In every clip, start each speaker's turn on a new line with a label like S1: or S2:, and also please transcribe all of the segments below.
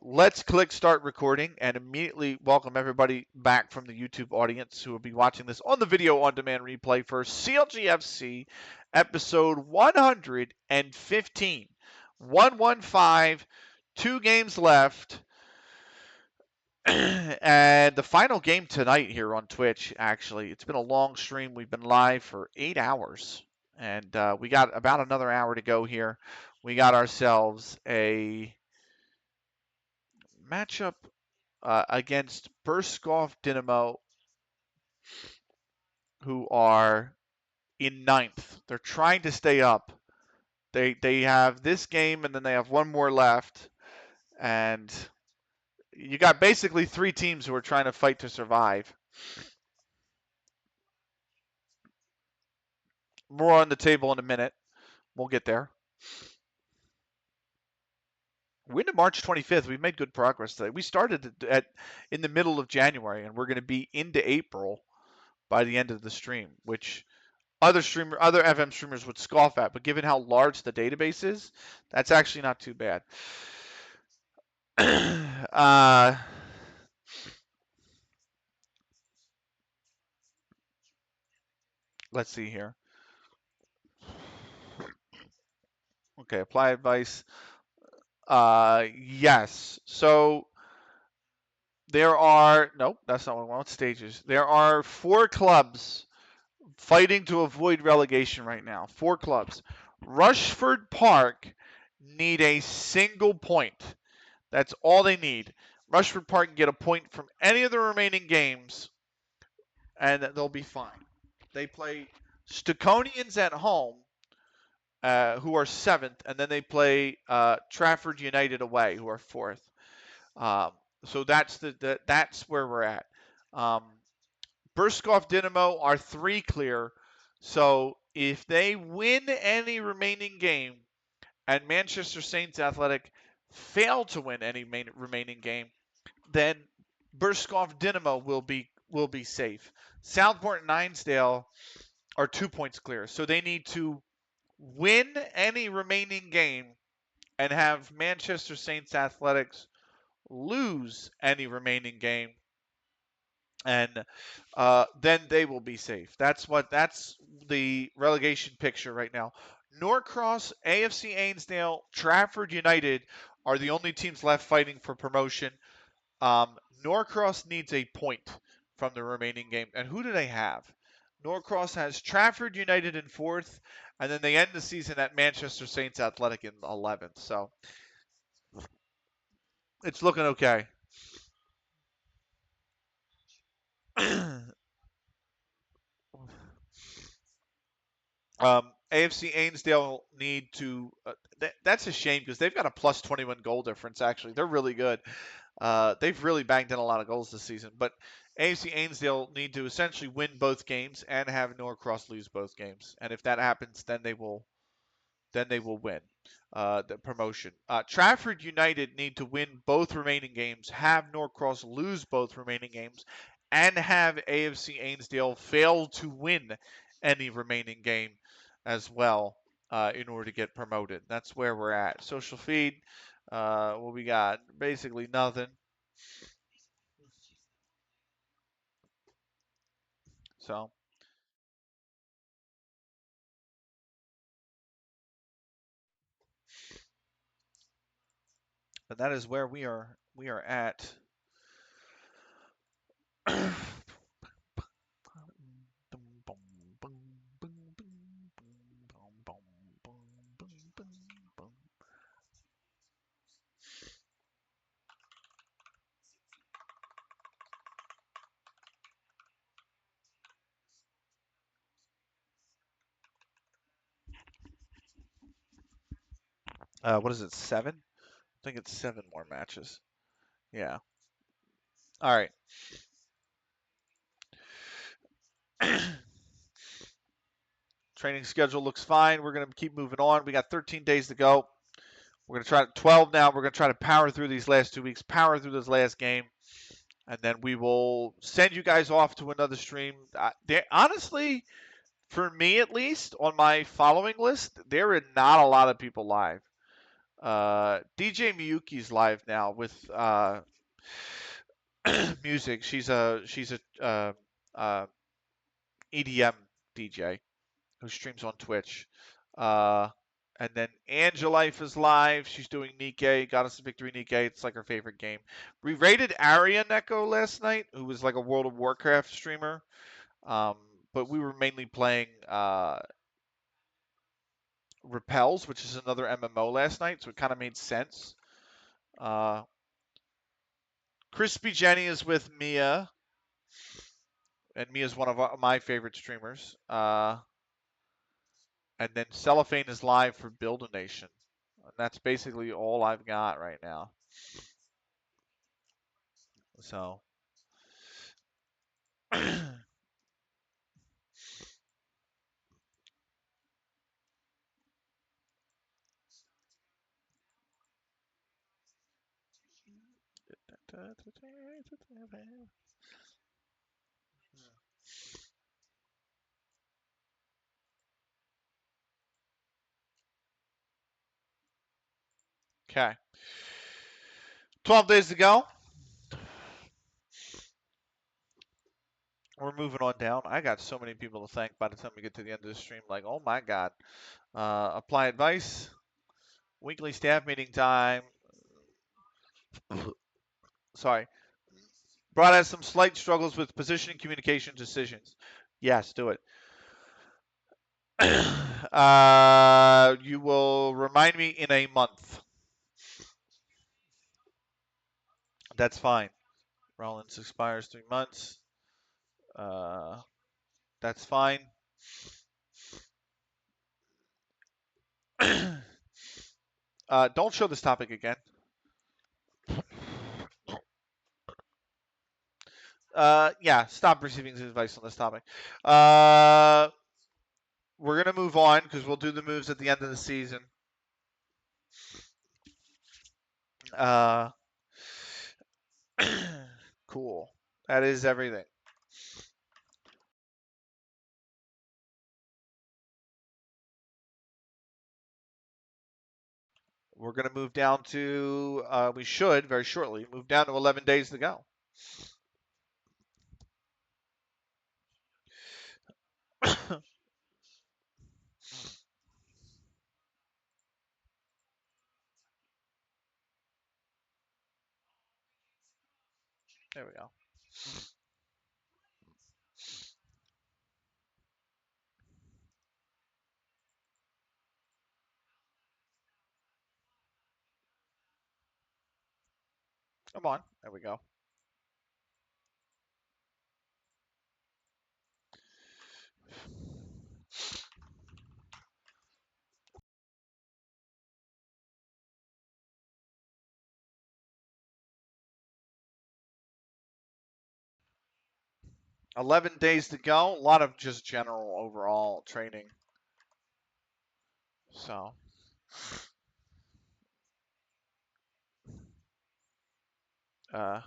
S1: Let's click start recording and immediately welcome everybody back from the YouTube audience who will be watching this on the video on demand replay for CLG FC episode 115. 115, 2 games left. And the final game tonight here on Twitch, actually. It's been a long stream. We've been live for 8 hours. And we got about another hour to go here. We got ourselves a matchup against Burskov Dynamo, who are in ninth. They're trying to stay up. They have this game and then they have one more left, and you got basically 3 teams who are trying to fight to survive. More on the table in a minute. We'll get there. We're into March 25th. We've made good progress today. We started in the middle of January, and we're going to be into April by the end of the stream, which other FM streamers would scoff at, but given how large the database is, that's actually not too bad. Let's see here. Okay, apply advice. Yes. So there are that's not what I want. Stages. There are 4 clubs fighting to avoid relegation right now. 4 clubs. Rushford Park need a single point. That's all they need. Rushford Park can get a point from any of the remaining games, and they'll be fine. They play Staconians at home, who are 7th, and then they play Trafford United away, who are 4th. So that's that's where we're at. Burskov Dynamo are 3 clear. So if they win any remaining game and Manchester Saints Athletic fail to win any remaining game, then Burskov Dynamo will be safe. Southport and Ninesdale are 2 points clear. So they need to win any remaining game and have Manchester Saints Athletics lose any remaining game, and then they will be safe. That's the relegation picture right now. Norcross, AFC Ainsdale, Trafford United are the only teams left fighting for promotion. Norcross needs a point from the remaining game. And who do they have? Norcross has Trafford United in 4th, and then they end the season at Manchester Saints Athletic in 11th. So it's looking okay. AFC Ainsdale need to. That's a shame because they've got a plus 21 goal difference. Actually, they're really good. They've really banged in a lot of goals this season. But AFC Ainsdale need to essentially win both games and have Norcross lose both games. And if that happens, then they will win the promotion. Trafford United need to win both remaining games, have Norcross lose both remaining games, and have AFC Ainsdale fail to win any remaining game as well in order to get promoted. That's where we're at. Social feed, what we got? Basically nothing. So, but that is where we are at. What is it, 7? I think it's 7 more matches. Yeah. All right. Training schedule looks fine. We're going to keep moving on. We got 13 days to go. We're going to try 12 now. We're going to try to power through these last 2 weeks, power through this last game, and then we will send you guys off to another stream. Honestly, for me at least, on my following list, there are not a lot of people live. DJ Miyuki's live now with music. She's a EDM DJ who streams on Twitch. Uh, and then Angelife is live. She's doing Nikkei. Got us a victory Nikkei. It's like her favorite game. We raided Arya Neko last night, who was like a World of Warcraft streamer. Um, but we were mainly playing Repels, which is another MMO last night, so it kind of made sense. Crispy Jenny is with Mia, and Mia's one of my favorite streamers. And then Cellophane is live for Build a Nation. And that's basically all I've got right now. So. Okay. 12 days to go. We're moving on down. I got so many people to thank by the time we get to the end of the stream. Like, oh my God. Apply advice. Weekly staff meeting time. Sorry. Brought us some slight struggles with positioning, communication, decisions. Yes, do it. You will remind me in a month. That's fine. Rollins expires 3 months. That's fine. Don't show this topic again. Yeah, stop receiving advice on this topic. We're going to move on because we'll do the moves at the end of the season. Cool. That is everything. We're going to move down to, we should very shortly, move down to 11 days to go. There we go. Come on. There we go. $11 days to go. A lot of just general overall training. So. Uh,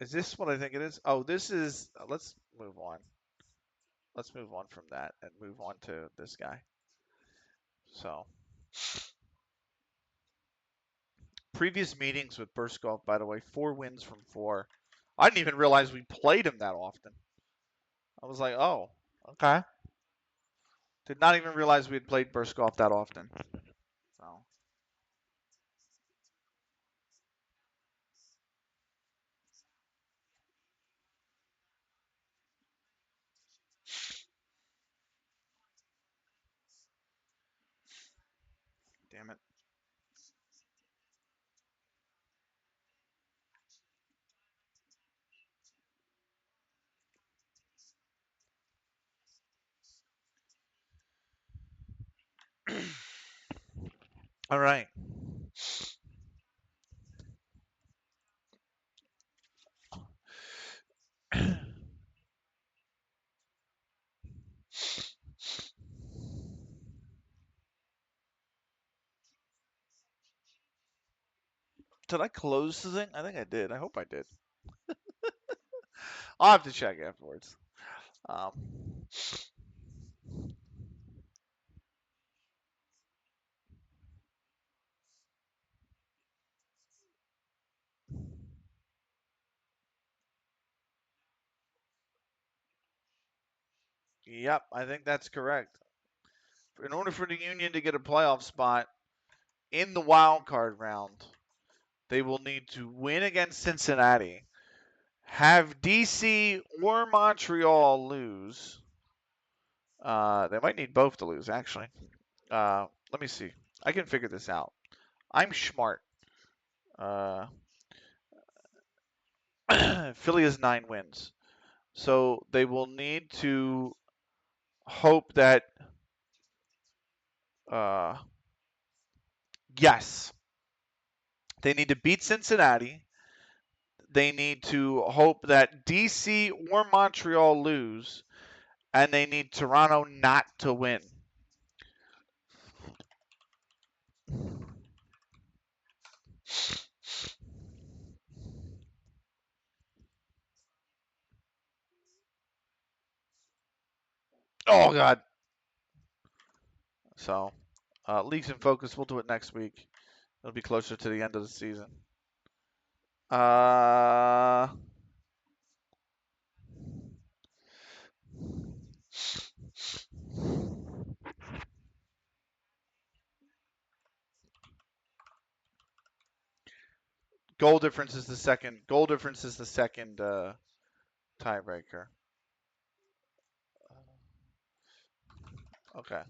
S1: is this what I think it is? Oh, this is. Let's move on. Let's move on from that and move on to this guy. So. Previous meetings with Burskov, by the way, 4 wins from 4. I didn't even realize we played him that often. I was like, oh, okay. Did not even realize we had played Burskov that often. So. Damn it. All right. Did I close the thing? I think I did. I hope I did. I'll have to check afterwards. Um, yep, I think that's correct. In order for the Union to get a playoff spot in the wild card round, they will need to win against Cincinnati, have DC or Montreal lose. They might need both to lose, actually. Let me see. I can figure this out. I'm smart. Uh, Philly has 9 wins. So they will need to hope that, uh, yes, they need to beat Cincinnati. They need to hope that DC or Montreal lose, and they need Toronto not to win. Oh, God. So, Leagues in Focus, we'll do it next week. It'll be closer to the end of the season. Uh, goal difference is the second. Goal difference is the second tiebreaker. Okay.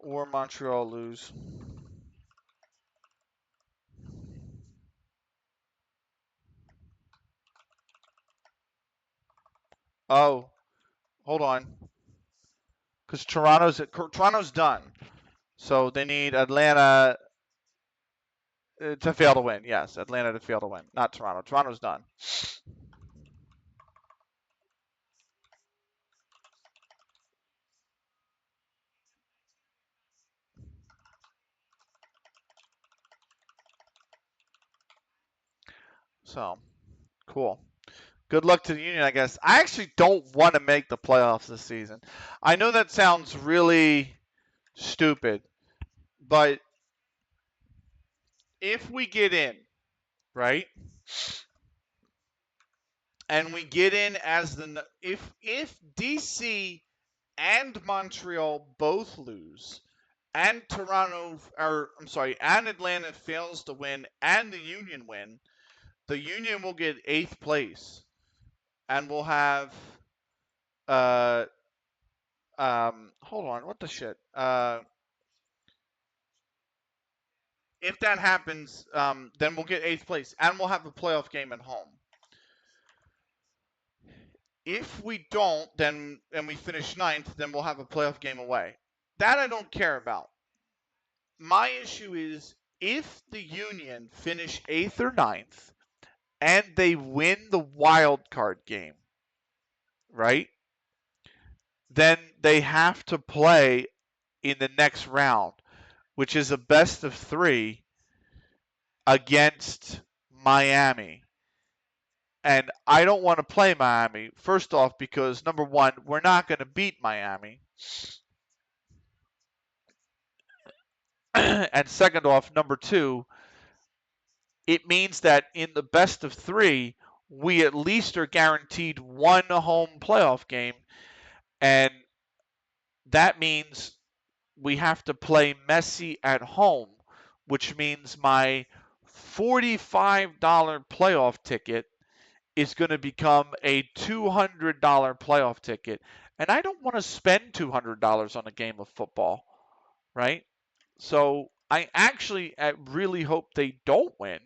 S1: Or Montreal lose. Oh, hold on. Because Toronto's done. So they need Atlanta to fail to win. Yes, Atlanta to fail to win. Not Toronto. Toronto's done. So, cool. Good luck to the Union, I guess. I actually don't want to make the playoffs this season. I know that sounds really stupid, but if we get in, right? And we get in as the if DC and Montreal both lose, and and Atlanta fails to win, and the Union win, the Union will get 8th place, and we'll have uh hold on, what the shit? If that happens, then we'll get 8th place, and we'll have a playoff game at home. If we don't, then and we finish 9th, then we'll have a playoff game away. That I don't care about. My issue is if the Union finish 8th or 9th and they win the wild card game, right? Then they have to play in the next round, which is a best of 3 against Miami. And I don't want to play Miami, first off, because number one, we're not going to beat Miami. And second off, number two, it means that in the best of 3, we at least are guaranteed one home playoff game. And that means we have to play Messi at home, which means my $45 playoff ticket is going to become a $200 playoff ticket. And I don't want to spend $200 on a game of football, right? So I really hope they don't win,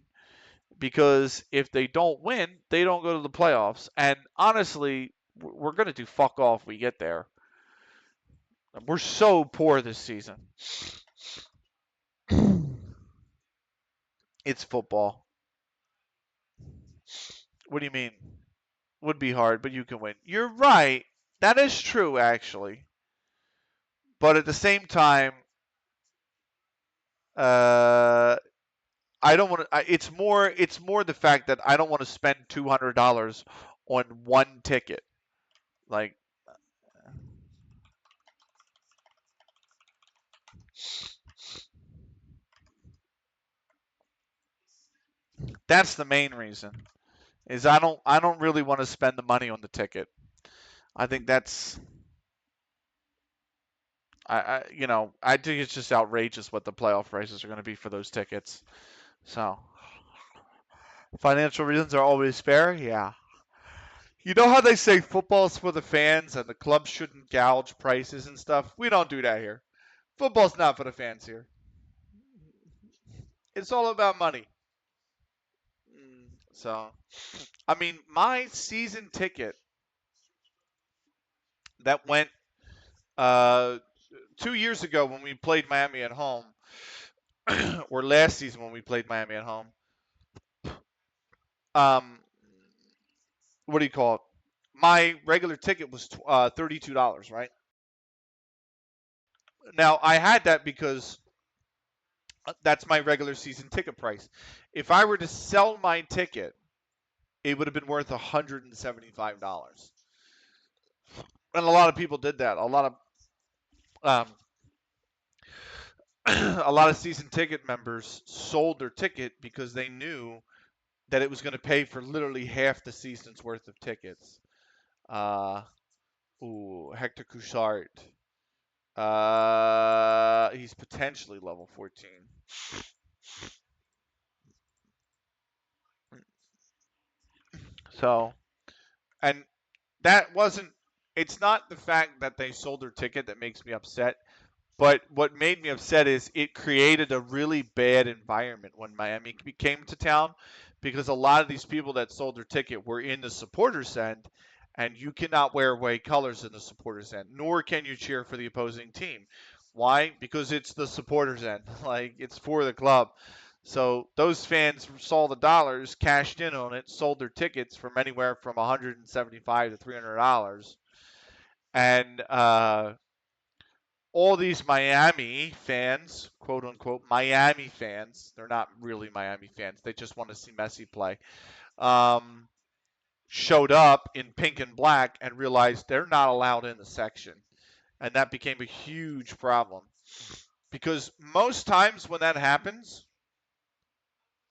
S1: because if they don't win, they don't go to the playoffs. And honestly, we're going to do fuck all if we get there. We're so poor this season. It's football. What do you mean? would be hard, but you can win. You're right. That is true, actually. But at the same time, uh, I don't want to. It's more the fact that I don't want to spend $200 on one ticket. Like that's the main reason. Is I don't really want to spend the money on the ticket. I think that's I think it's just outrageous what the playoff prices are going to be for those tickets. So financial reasons are always fair. Yeah. You know how they say football's for the fans and the clubs shouldn't gouge prices and stuff? We don't do that here. Football's not for the fans here. It's all about money. So, I mean, my season ticket that went uh, 2 years ago when we played Miami at home, or last season when we played Miami at home, um, what do you call it? My regular ticket was $32, right? Now, I had that because that's my regular season ticket price. If I were to sell my ticket, it would have been worth $175. And a lot of people did that. Um, a lot of season ticket members sold their ticket because they knew that it was going to pay for literally half the season's worth of tickets. Uh, Hector Couchard. He's potentially level 14. So, and that wasn't. It's not the fact that they sold their ticket that makes me upset. But what made me upset is it created a really bad environment when Miami came to town because a lot of these people that sold their ticket were in the supporters end, and you cannot wear away colors in the supporters end, nor can you cheer for the opposing team. Why? Because it's the supporters end. Like it's for the club. So those fans saw the dollars, cashed in on it, sold their tickets from anywhere from $175 to $300, and all these Miami fans, quote unquote, Miami fans, they're not really Miami fans. They just want to see Messi play. Um, Showed up in pink and black and realized they're not allowed in the section. And that became a huge problem. Because most times when that happens,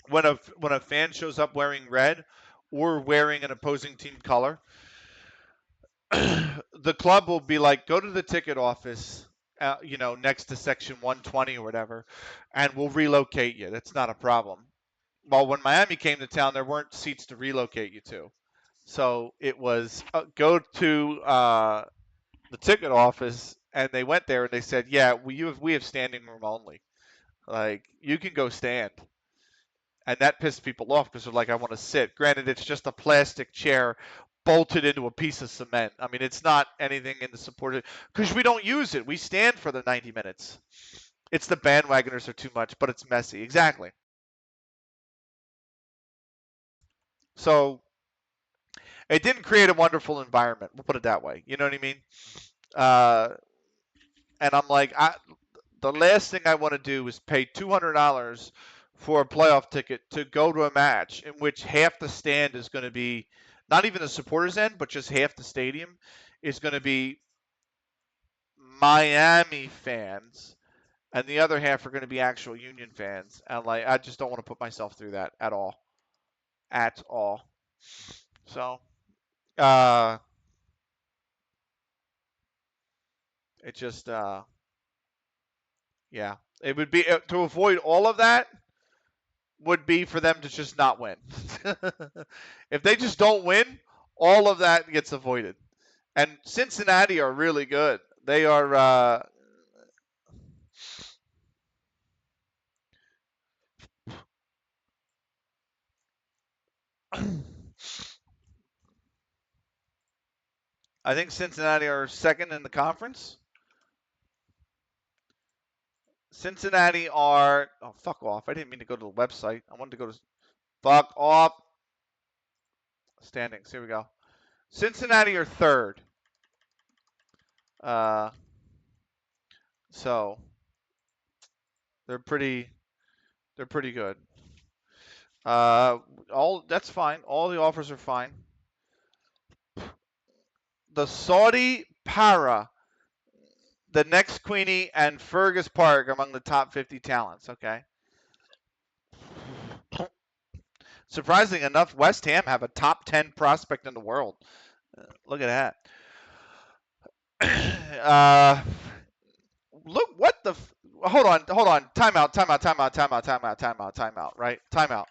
S1: when a fan shows up wearing red or wearing an opposing team color, the club will be like, go to the ticket office, next to section 120 or whatever, and we'll relocate you. That's not a problem. Well, when Miami came to town, there weren't seats to relocate you to. So it was go to the ticket office, and they went there and they said, yeah, we have standing room only. Like you can go stand. And that pissed people off because they're like, I want to sit. Granted, it's just a plastic chair bolted into a piece of cement. I mean, it's not anything in the supported because we don't use it. We stand for the 90 minutes. It's the bandwagoners are too much, but it's messy. Exactly. So it didn't create a wonderful environment. We'll put it that way. You know what I mean? Uh, and I'm like, the last thing I want to do is pay $200 for a playoff ticket to go to a match in which half the stand is going to be not even the supporters end, but just half the stadium is going to be Miami fans, and the other half are going to be actual Union fans. And like, I just don't want to put myself through that at all. So, uh, it just, yeah, it would be to avoid all of that would be for them to just not win. If they just don't win, all of that gets avoided. And Cincinnati are really good. They are. I think Cincinnati are second in the conference. Cincinnati are. Oh, fuck off. I didn't mean to go to the website. I wanted to go to. Fuck off. Standings. Here we go. Cincinnati are third. So they're pretty good. All that's fine. All the offers are fine. The Saudi Para, the next Queenie, and Fergus Park among the top 50 talents. Okay. Surprising enough, West Ham have a top 10 prospect in the world. Look at that. Look what the. Hold on. Timeout. Right? Timeout.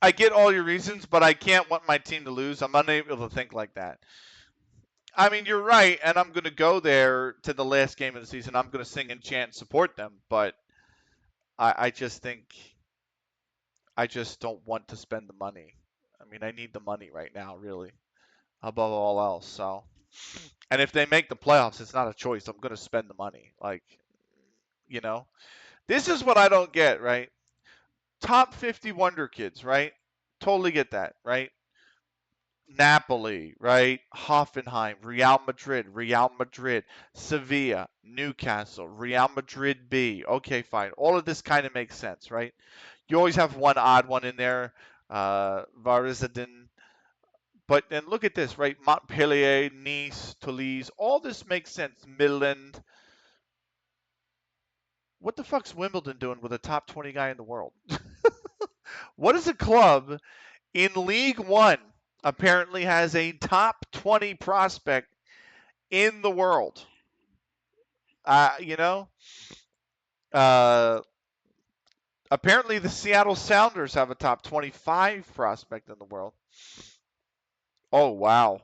S1: I get all your reasons, but I can't want my team to lose. I'm unable to think like that. I mean, you're right, and I'm going to go there to the last game of the season. I'm going to sing and chant and support them, but I just think I just don't want to spend the money. I mean, I need the money right now, really, above all else. So, and if they make the playoffs, it's not a choice. I'm going to spend the money. Like, you know, this is what I don't get, right? Top 50 Wonder Kids, right? Totally get that, right? Napoli, right? Hoffenheim, Real Madrid, Sevilla, Newcastle, Real Madrid B. Okay, fine. All of this kind of makes sense, right? You always have one odd one in there, Varizadin. But then look at this, right? Montpellier, Nice, Toulouse. All this makes sense. Midland. What the fuck's Wimbledon doing with a top 20 guy in the world? What is a club in League One apparently has a top 20 prospect in the world? You know, uh, apparently the Seattle Sounders have a top 25 prospect in the world. Oh, wow.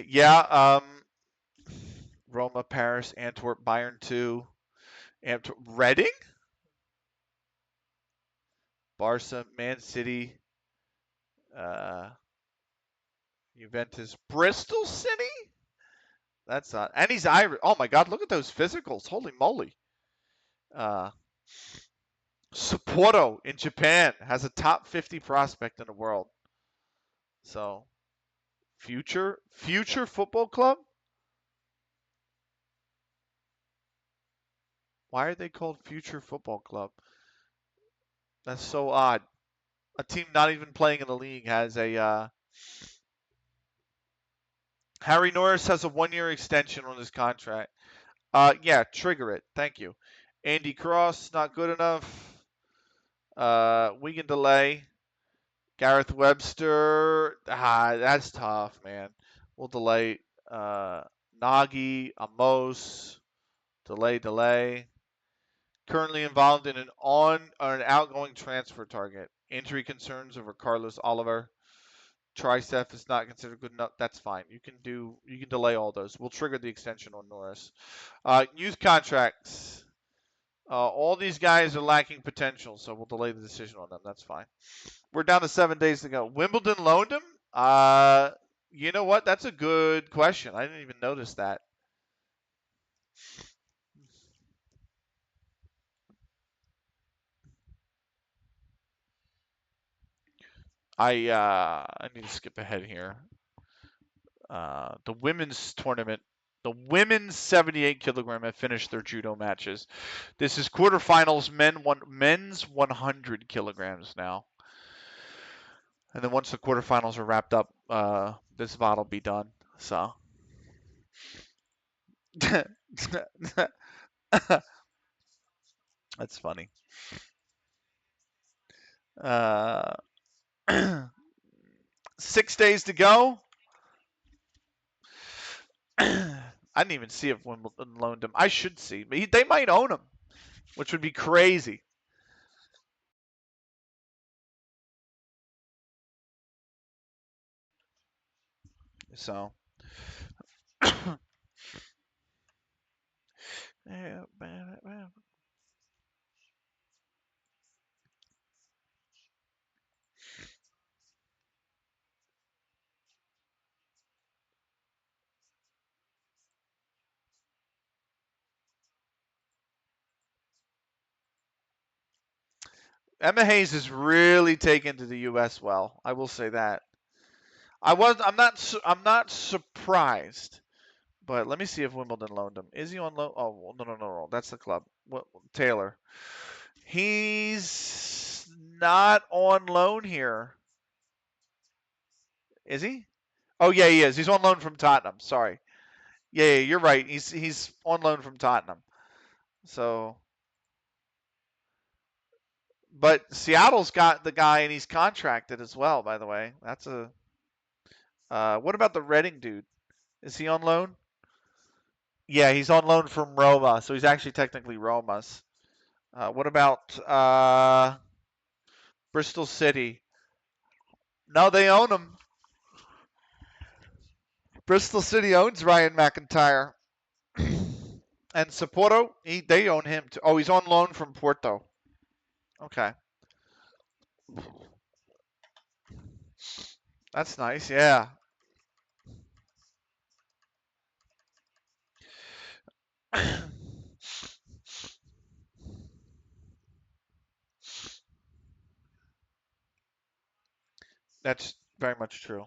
S1: Yeah, Roma, Paris, Antwerp, Bayern 2, Reading, Barca, Man City, uh, Juventus, Bristol City? That's not. And he's Irish. Oh my God, look at those physicals. Holy moly. Uh, Sapporo in Japan has a top 50 prospect in the world. So, future football club? Why are they called Future Football Club? That's so odd. A team not even playing in the league has a. Harry Norris has a 1-year extension on his contract. Yeah, trigger it. Thank you. Andy Cross, not good enough. We can delay. Gareth Webster, that's tough, man. We'll delay. Nagy, Amos, delay. Currently involved in an on or an outgoing transfer target. Injury concerns over Carlos Oliver. Tricep is not considered good enough. That's fine. You can delay all those. We'll trigger the extension on Norris. Youth contracts. All these guys are lacking potential, so we'll delay the decision on them. That's fine. We're down to 7 days to go. Wimbledon loaned him. You know what? That's a good question. I didn't even notice that. I need to skip ahead here. The women's tournament, the women's 78 kilogram have finished their judo matches. This is quarterfinals. Men's 100 kilograms now. And then once the quarterfinals are wrapped up, this VOD will be done. So. That's funny. 6 days to go. I didn't even see if Wimbledon loaned him. I should see. They might own him, which would be crazy. So. Emma Hayes is really taken to the U.S. well. I will say that. I'm not surprised. But let me see if Wimbledon loaned him. Is he on loan? Oh, no. That's the club. What, Taylor. He's not on loan here. Is he? Oh yeah, he is. He's on loan from Tottenham. Sorry. Yeah, you're right. He's on loan from Tottenham. So, but Seattle's got the guy and he's contracted as well. By the way, that's a. What about the Reading dude? Is he on loan? Yeah, he's on loan from Roma, so he's actually technically Roma's. What about Bristol City? No, they own him. Bristol City owns Ryan McIntyre. And Sapporo, they own him too. Oh, he's on loan from Porto. Okay. That's nice, yeah. That's very much true.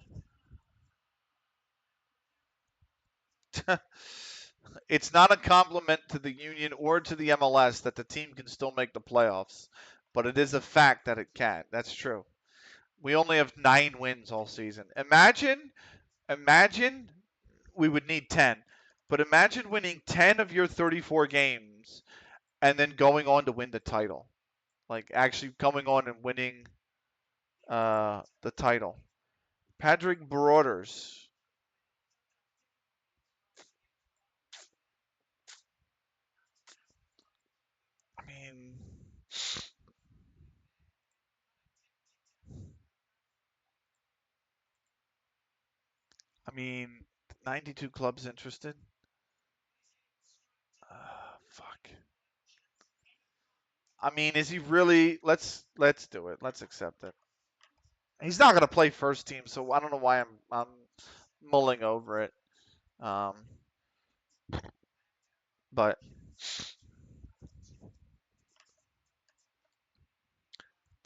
S1: It's not a compliment to the union or to the MLS that the team can still make the playoffs, but it is a fact that it can. That's true. We only have 9 wins all season. Imagine we would need 10, but imagine winning 10 of your 34 games and then going on to win the title. Like actually coming on and winning the title. Patrick Broders. I mean, I mean, 92 clubs interested. Fuck. I mean, is he really? Let's do it. Let's accept it. He's not gonna play first team, so I don't know why I'm mulling over it. Um, but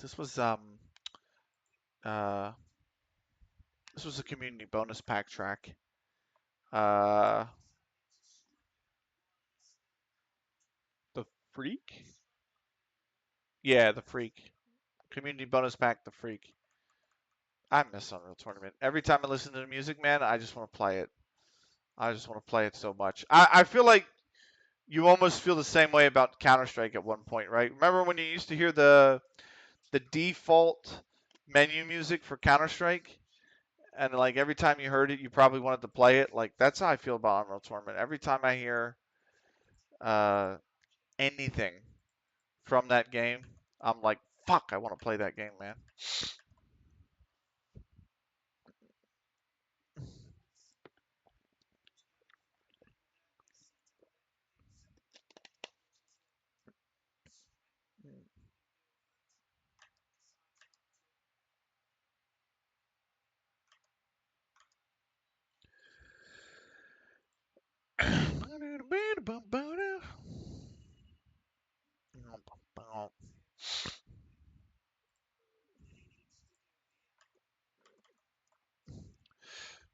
S1: this was uh this was a community bonus pack track. Uh, the Freak. Yeah, the Freak. Community bonus pack, the Freak. I miss Unreal Tournament. Every time I listen to the music, man, I just want to play it. I just want to play it so much. I feel like you almost feel the same way about Counter Strike at one point, right? Remember when you used to hear the default menu music for Counter Strike, and like every time you heard it, you probably wanted to play it. Like that's how I feel about Unreal Tournament. Every time I hear uh, anything from that game, I'm like, fuck, I want to play that game, man.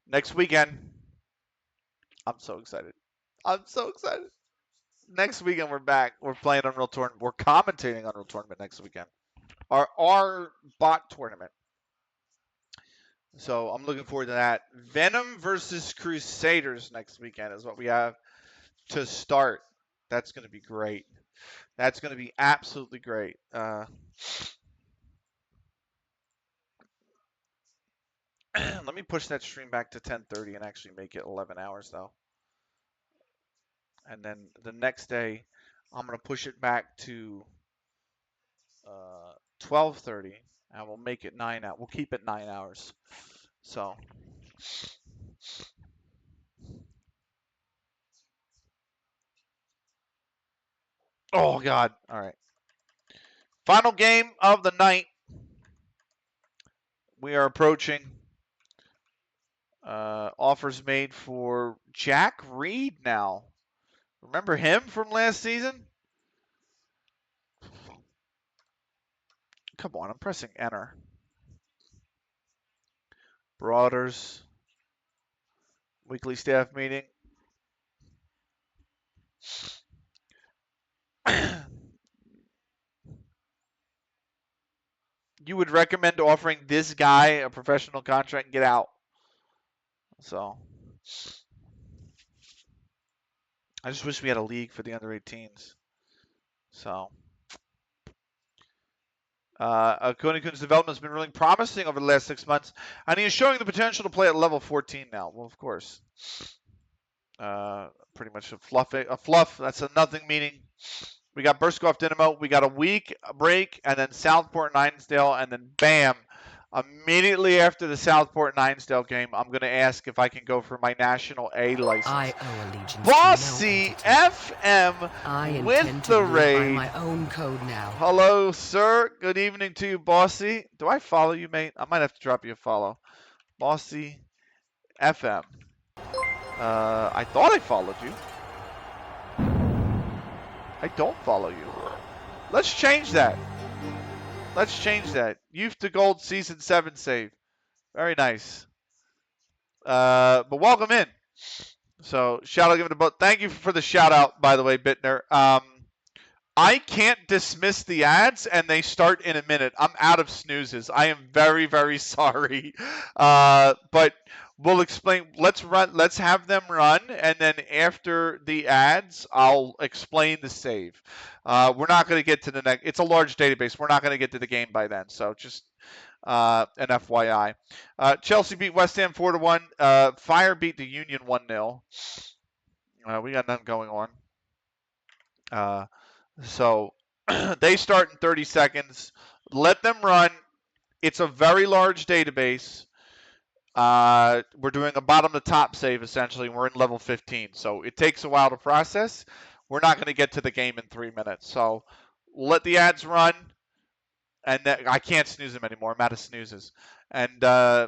S1: Next weekend, I'm so excited. I'm so excited. Next weekend we're back. We're playing Unreal Tournament. We're commentating Unreal Tournament next weekend. Our bot tournament. So I'm looking forward to that. Venom versus Crusaders next weekend is what we have to start. That's going to be great. That's going to be absolutely great. Let me push that stream back to 10:30 and actually make it 11 hours though. And then the next day, I'm going to push it back to 12:30, and we'll make it 9 hours. We'll keep it 9 hours. So, oh God! All right. Final game of the night. We are approaching. Offers made for Jack Reed now. Remember him from last season? Come on, I'm pressing enter. Broaders. Weekly staff meeting. You would recommend offering this guy a professional contract and get out. So I just wish we had a league for the under 18s. So Kunikun's development has been really promising over the last 6 months, and he is showing the potential to play at level 14 now. Well, of course. Pretty much a fluff. That's a nothing meaning. We got Burskov Dynamo. We got a week break, and then Southport Ninesdale, and then bam. Immediately after the Southport Ninesdale game, I'm going to ask if I can go for my National A license.
S2: I owe allegiance
S1: Bossy
S2: to no
S1: FM
S2: I
S1: with the raid.
S2: by my own code now.
S1: Hello, sir. Good evening to you, Bossy. Do I follow you, mate? I might have to drop you a follow. Bossy FM. I thought I followed you. I don't follow you. Let's change that. Let's change that. Youth to Gold Season 7 save. Very nice. But welcome in. So, shout out given to both. Thank you for the shout out, by the way, Bittner. I can't dismiss the ads, and they start in a minute. I'm out of snoozes. I am very, very sorry. But we'll explain. Let's have them run, and then after the ads, I'll explain the save. We're not going to get to the next. It's a large database. We're not going to get to the game by then. So just an FYI. Chelsea beat West Ham 4-1. Fire beat the Union 1-0. We got nothing going on. So they start in 30 seconds. Let them run. It's a very large database. We're doing a bottom to top save, essentially. We're in level 15. So it takes a while to process. We're not going to get to the game in 3 minutes. So let the ads run. And I can't snooze them anymore. I'm out of snoozes. And then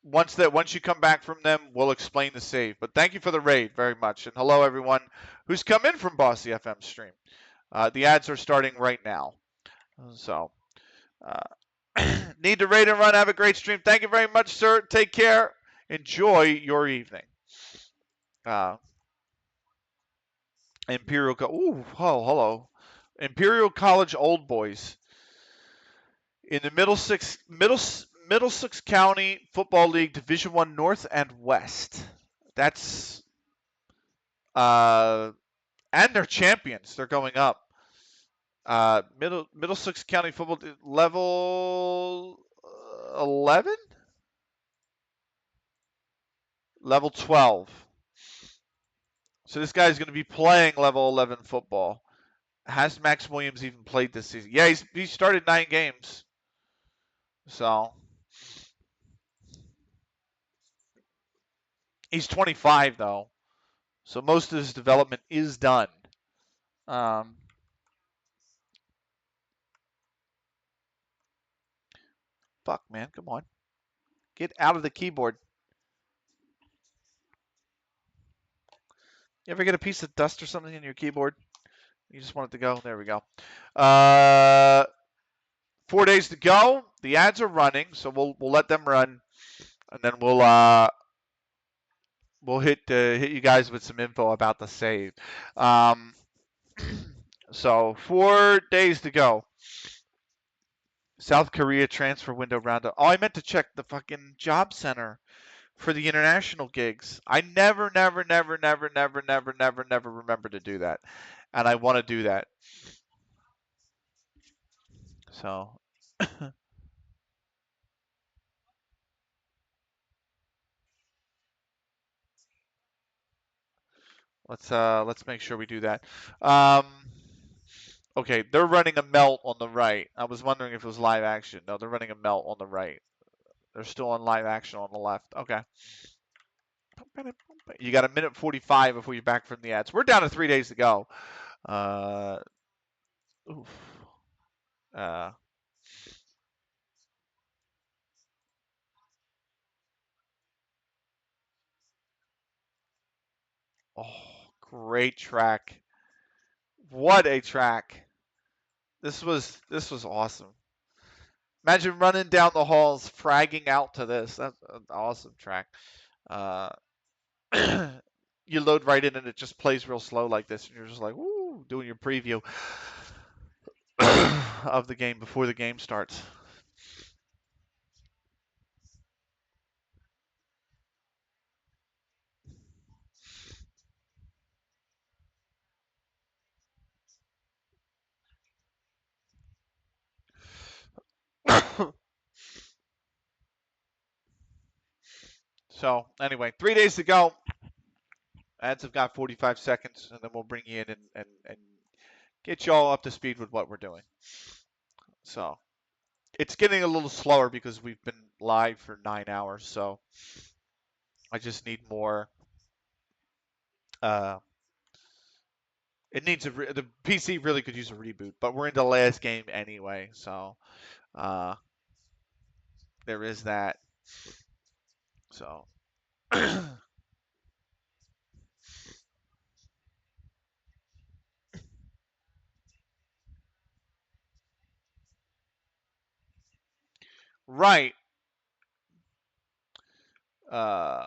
S1: once you come back from them, we'll explain the save. But thank you for the raid very much. And hello, everyone who's come in from Bossy FM stream. The ads are starting right now. So, need to raid and run. Have a great stream. Thank you very much, sir. Take care. Enjoy your evening. Hello. Imperial College Old Boys in the Middlesex County Football League Division I North and West. That's and they're champions. They're going up. Middlesex County Football level 11, level 12. So this guy's going to be playing level 11 football. Has Max Williams even played this season? Yeah, he started 9 games. So he's 25 though. So most of his development is done. Fuck, man, come on. Get out of the keyboard. You ever get a piece of dust or something in your keyboard? You just want it to go? There we go. 4 days to go. The ads are running, so we'll let them run, and then we'll hit you guys with some info about the save. So 4 days to go. South Korea transfer window roundup. Oh, I meant to check the fucking job center for the international gigs. I never remember to do that, and I want to do that. So. Let's make sure we do that. Okay, they're running a melt on the right. I was wondering if it was live action. No, they're running a melt on the right. They're still on live action on the left. Okay. You got a minute 45 before you're back from the ads. We're down to 3 days to go. Oof. Oh, great track. What a track. This was awesome. Imagine running down the halls, fragging out to this. That's an awesome track. Uh, you load right in and it just plays real slow like this, and you're just like, woo, doing your preview of the game before the game starts. So anyway, 3 days to go. Ads have got 45 seconds, and then we'll bring you in and get you all up to speed with what we're doing. So it's getting a little slower because we've been live for 9 hours. So I just need more. Uh, it needs the PC really could use a reboot, but we're in the last game anyway, so uh, there is that. So right. Uh,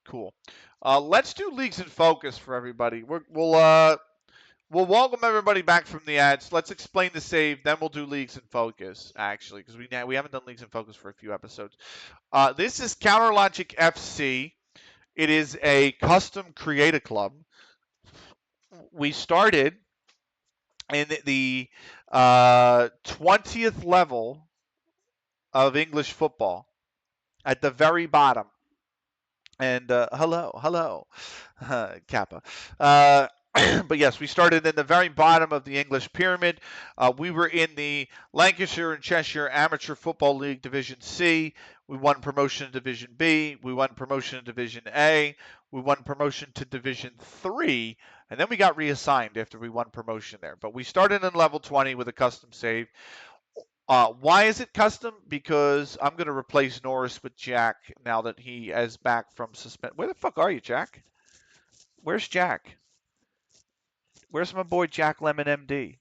S1: cool. Let's do leagues in focus for everybody. We'll welcome everybody back from the ads. Let's explain the save, then we'll do leagues in focus actually, because we haven't done leagues in focus for a few episodes. This is CounterLogic FC. It is a custom creator club. We started in the 20th level of English football at the very bottom. And hello, Kappa. Uh, but yes, we started in the very bottom of the English pyramid. We were in the Lancashire and Cheshire Amateur Football League Division C. We won promotion to Division B. We won promotion to Division A. We won promotion to Division 3. And then we got reassigned after we won promotion there. But we started in level 20 with a custom save. Why is it custom? Because I'm going to replace Norris with Jack now that he is back from suspend. Where the fuck are you, Jack? Where's Jack? Where's my boy Jack Lemon MD?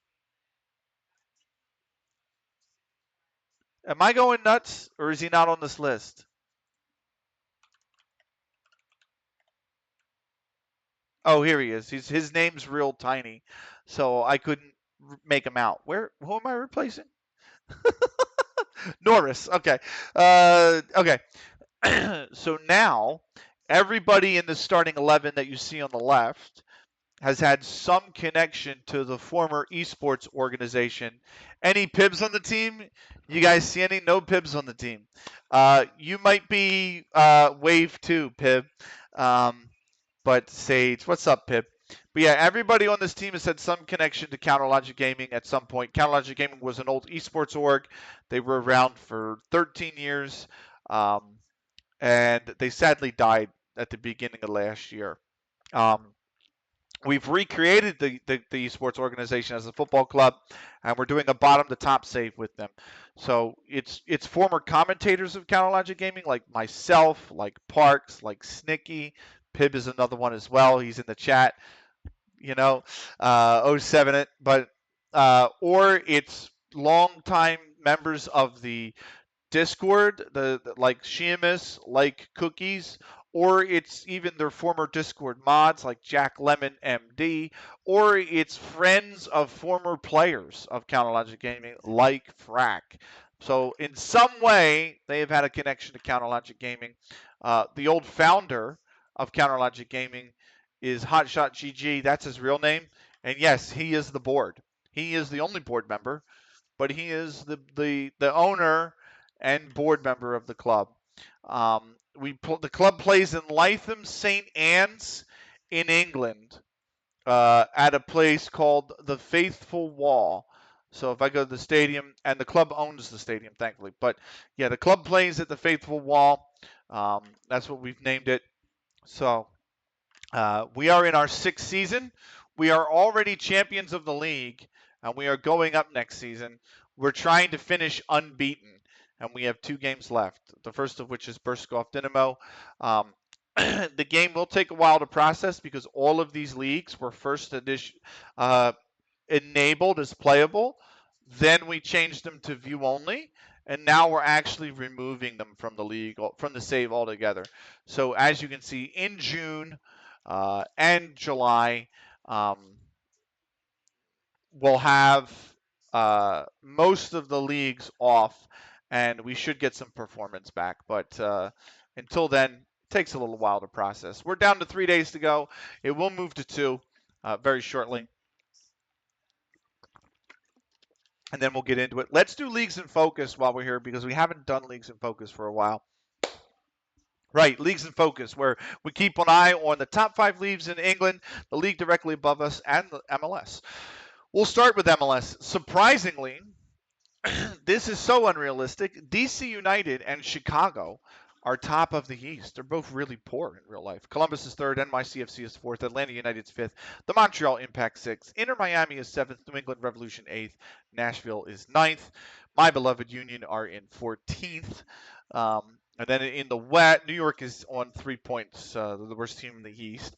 S1: Am I going nuts, or is he not on this list? Oh, here he is. His name's real tiny, so I couldn't make him out. Who am I replacing? Norris. Okay. Okay. So now everybody in the starting 11 that you see on the left has had some connection to the former esports organization. Any Pibs on the team? You guys see any? No Pibs on the team. You might be Wave 2, Pib. Um, but Sage, what's up, Pib? But yeah, everybody on this team has had some connection to CounterLogic Gaming at some point. CounterLogic Gaming was an old esports org. They were around for 13 years, um, and they sadly died at the beginning of last year. Um, we've recreated the esports organization as a football club, and we're doing a bottom to top save with them. So it's former commentators of CounterLogic Gaming like myself, like Parks, like Snicky. Pib is another one as well. He's in the chat, you know, 07 it, but or it's longtime members of the Discord, like Sheamus, like Cookies, or it's even their former Discord mods like Jack Lemon MD, or it's friends of former players of CounterLogic Gaming like Frack. So in some way, they have had a connection to CounterLogic Gaming. The old founder of CounterLogic Gaming is Hotshot GG. That's his real name. And yes, he is the board. He is the only board member, but he is the owner and board member of the club. The club plays in LythamSt.Anne's in England at a place called the Faithful Wall. So if I go to the stadium, and the club owns the stadium, thankfully. But yeah, the club plays at the Faithful Wall. That's what we've named it. So we are in our sixth season. We are already champions of the league, and we are going up next season. We're trying to finish unbeaten, and we have 2 games left. The first of which is Burskov Dynamo. The game will take a while to process because all of these leagues were first edition. enabled as playable. Then we changed them to view only, and now we're actually removing them from the league, from the save altogether. So as you can see, in June and July, um, we'll have most of the leagues off, and we should get some performance back. But until then, it takes a little while to process. We're down to 3 days to go. It will move to 2 very shortly, and then we'll get into it. Let's do leagues in focus while we're here because we haven't done leagues in focus for a while. Right, leagues in focus, where we keep an eye on the top 5 leagues in England, the league directly above us, and the MLS. We'll start with MLS. Surprisingly, this is so unrealistic. DC United and Chicago are top of the East. They're both really poor in real life. Columbus is third, NYCFC is fourth, Atlanta United's fifth, the Montreal Impact sixth, Inter Miami is seventh, New England Revolution eighth, Nashville is ninth. My beloved Union are in 14th. And then in the West, New York is on 3 points, the worst team in the East.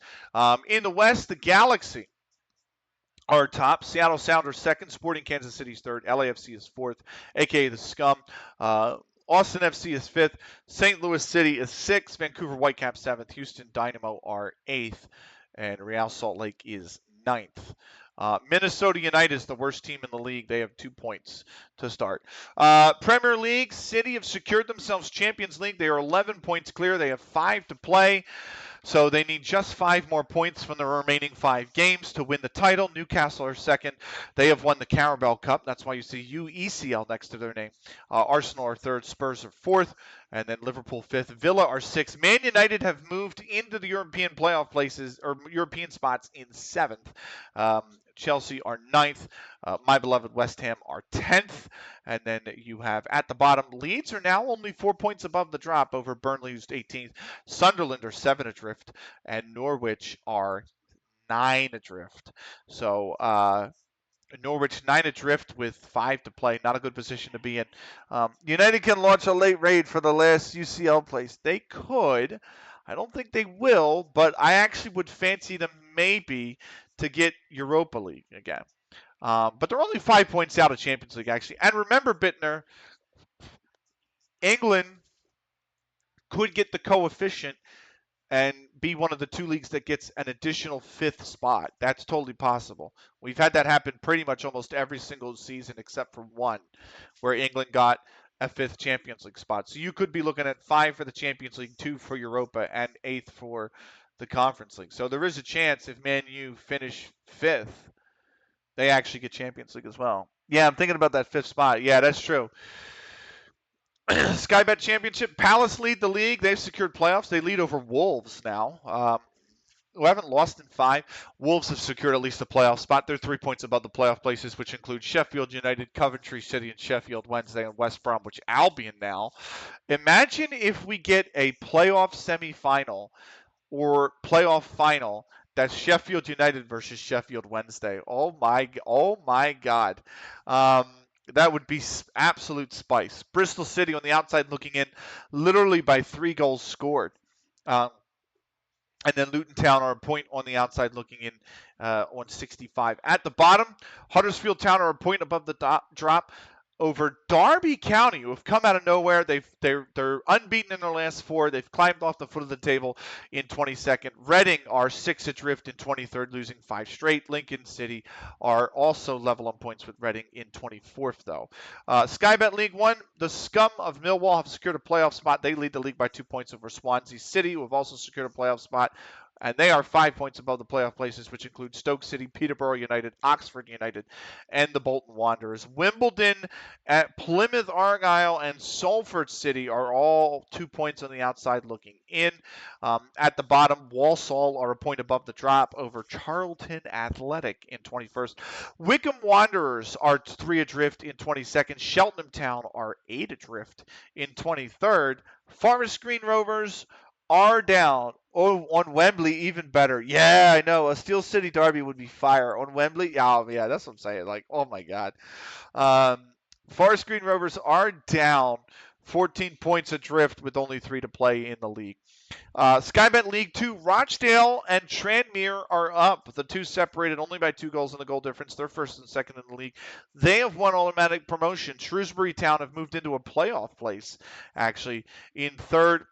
S1: In the West, the Galaxy are top. Seattle Sounders second. Sporting Kansas City's third. LAFC is fourth, aka the Scum. Austin FC is fifth. St. Louis City is sixth. Vancouver Whitecaps seventh. Houston Dynamo are eighth, and Real Salt Lake is ninth. Minnesota United is the worst team in the league. They have 2 points to start. Premier League, City have secured themselves Champions League. They are 11 points clear. They have 5 to play. So they need just 5 more points from the remaining 5 games to win the title. Newcastle are second. They have won the Carabao Cup. That's why you see UECL next to their name. Arsenal are third. Spurs are fourth. And then Liverpool fifth. Villa are sixth. Man United have moved into the European playoff places, or European spots, in seventh. Chelsea are ninth. My beloved West Ham are 10th. And then you have at the bottom, Leeds are now only 4 points above the drop over Burnley, who's 18th. Sunderland are 7 adrift. And Norwich are 9 adrift. So Norwich 9 adrift with 5 to play. Not a good position to be in. United can launch a late raid for the last UCL place. They could. I don't think they will, but I actually would fancy them maybe to get Europa League again. But they're only 5 points out of Champions League, actually. And remember, Bittner, England could get the coefficient and be one of the 2 leagues that gets an additional 5th spot. That's totally possible. We've had that happen pretty much almost every single season except for one, where England got a 5th Champions League spot. So you could be looking at 5 for the Champions League, 2 for Europa, and 8th for the Conference League. So there is a chance if Man U finish 5th, they actually get Champions League as well. Yeah, I'm thinking about that 5th spot. Yeah, that's true. Sky Bet Championship. Palace lead the league. They've secured playoffs. They lead over Wolves now, who haven't lost in 5. Wolves have secured at least a playoff spot. They're 3 points above the playoff places, which include Sheffield United, Coventry City, and Sheffield Wednesday, and West Bromwich Albion now. Imagine if we get a playoff semifinal or playoff final that's Sheffield United versus Sheffield Wednesday. Oh my God. That would be absolute spice. Bristol City on the outside looking in, literally by 3 goals scored. And then Luton Town are a point on the outside looking in on 65. At the bottom, Huddersfield Town are a point above the drop over Derby County, who have come out of nowhere. They're unbeaten in their last 4. They've climbed off the foot of the table in 22nd. Reading are 6 adrift in 23rd, losing 5 straight. Lincoln City are also level on points with Reading in 24th, though. Sky Bet League 1, the Scum of Millwall have secured a playoff spot. They lead the league by 2 points over Swansea City, who have also secured a playoff spot. And they are 5 points above the playoff places, which include Stoke City, Peterborough United, Oxford United, and the Bolton Wanderers. Wimbledon, at Plymouth Argyle, and Salford City are all 2 points on the outside looking in. At the bottom, Walsall are a point above the drop over Charlton Athletic in 21st. Wickham Wanderers are 3 adrift in 22nd. Cheltenham Town are 8 adrift in 23rd. Forest Green Rovers are down. Oh, on Wembley, even better. Yeah, I know. A Steel City derby would be fire. On Wembley, oh, yeah, that's what I'm saying. Like, oh, my God. Forest Green Rovers are down 14 points adrift with only 3 to play in the league. Skybet League 2, Rochdale and Tranmere are up. The two separated only by 2 goals in the goal difference. They're first and second in the league. They have won automatic promotion. Shrewsbury Town have moved into a playoff place, actually, in third.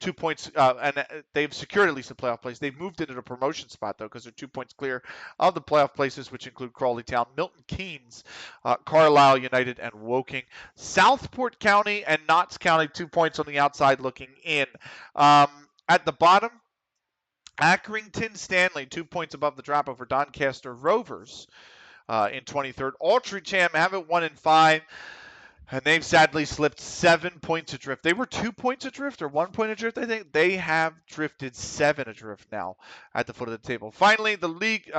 S1: 2 points, and they've secured at least a playoff place. They've moved into a promotion spot, though, because they're 2 points clear of the playoff places, which include Crawley Town, Milton Keynes, Carlisle United, and Woking. Southport County and Notts County, 2 points on the outside looking in. At the bottom, Accrington Stanley, 2 points above the drop over Doncaster Rovers in 23rd. Altrincham have it 1-5, and they've sadly slipped 7 points adrift. They were 2 points adrift or 1 point adrift, I think. They have drifted 7 adrift now at the foot of the table. Finally, the league.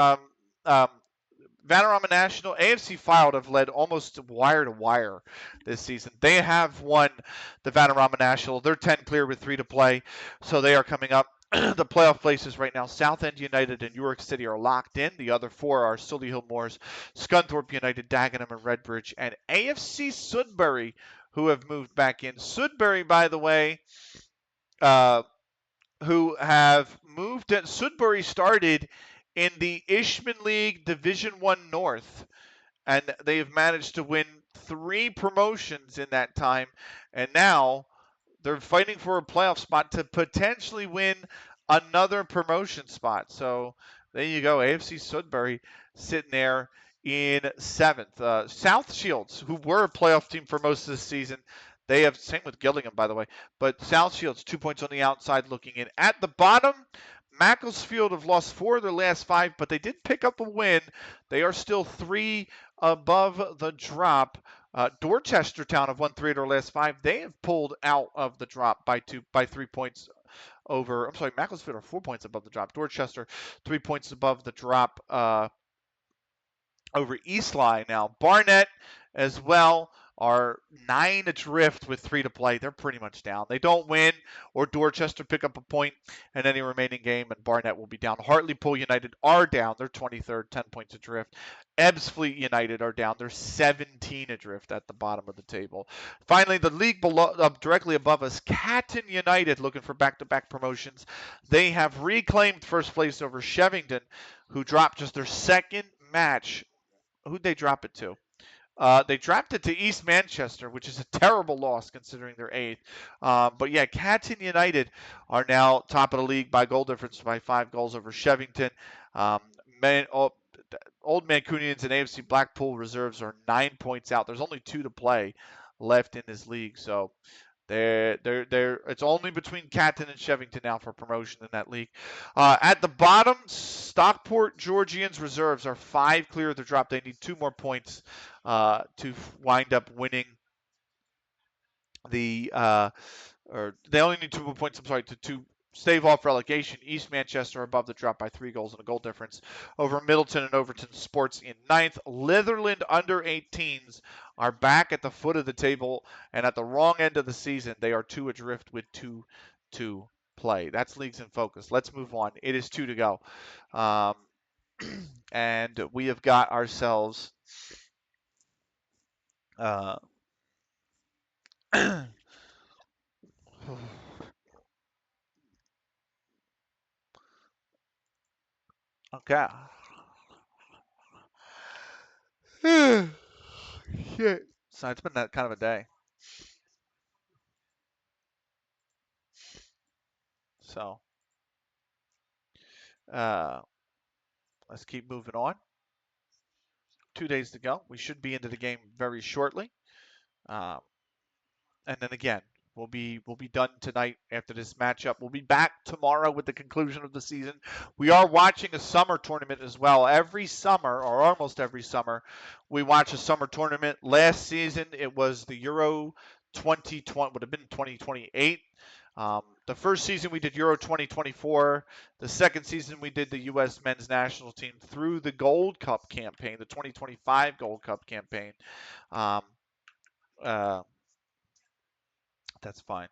S1: Vanarama National, AFC Filed have led almost wire to wire this season. They have won the Vanarama National. They're 10 clear with 3 to play, so they are coming up. The playoff places right now, Southend United and York City are locked in. The other 4 are Solihull Moors, Scunthorpe United, Dagenham, and Redbridge, and AFC Sudbury, who have moved back in. Sudbury, by the way, who have moved. Sudbury started in the Ishman League Division 1 North, and they have managed to win 3 promotions in that time, and now they're fighting for a playoff spot to potentially win another promotion spot. So there you go, AFC Sudbury sitting there in 7th. South Shields, who were a playoff team for most of the season, they have, same with Gillingham, by the way, but South Shields, 2 points on the outside looking in. At the bottom, Macclesfield have lost 4 of their last 5, but they did pick up a win. They are still 3 above the drop. Dorchester Town have won 3 of their last 5. They have pulled out of the drop by 3 points over. I'm sorry, Macclesfield are 4 points above the drop. Dorchester 3 points above the drop over Eastleigh now. Barnet as well are 9 adrift with 3 to play. They're pretty much down. They don't win, or Dorchester pick up a point in any remaining game, and Barnet will be down. Hartlepool United are down. They're 23rd, 10 points adrift. Ebbsfleet United are down. They're 17 adrift at the bottom of the table. Finally, the league below, directly above us, Catton United, looking for back-to-back promotions. They have reclaimed first place over Shevington, who dropped just their second match. Who'd they drop it to? They dropped it to East Manchester, which is a terrible loss considering they're 8th. But yeah, Catton United are now top of the league by goal difference by 5 goals over Shevington. Old Mancunians and AFC Blackpool reserves are 9 points out. There's only 2 to play left in this league, so it's only between Catton and Shevington now for promotion in that league. At the bottom, Stockport Georgians reserves are 5 clear of the drop. They need 2 more points to wind up winning the or they only need 2 more points. I'm sorry, to stave off relegation. East Manchester above the drop by 3 goals and a goal difference over Middleton and Overton Sports in 9th. Litherland under 18s are back at the foot of the table, and at the wrong end of the season, they are 2 adrift with 2 to play. That's leagues in focus. Let's move on. It is 2 to go. And we have got ourselves okay. Shit. So it's been that kind of a day. So let's keep moving on. 2 days to go. We should be into the game very shortly. And then again, we'll be done tonight after this matchup. We'll be back tomorrow with the conclusion of the season. We are watching a summer tournament as well. Every summer, or almost every summer, we watch a summer tournament. Last season, it was the Euro 2020, would have been 2028. The first season we did Euro 2024. The second season we did the U.S. men's national team through the Gold Cup campaign, the 2025 Gold Cup campaign. That's fine.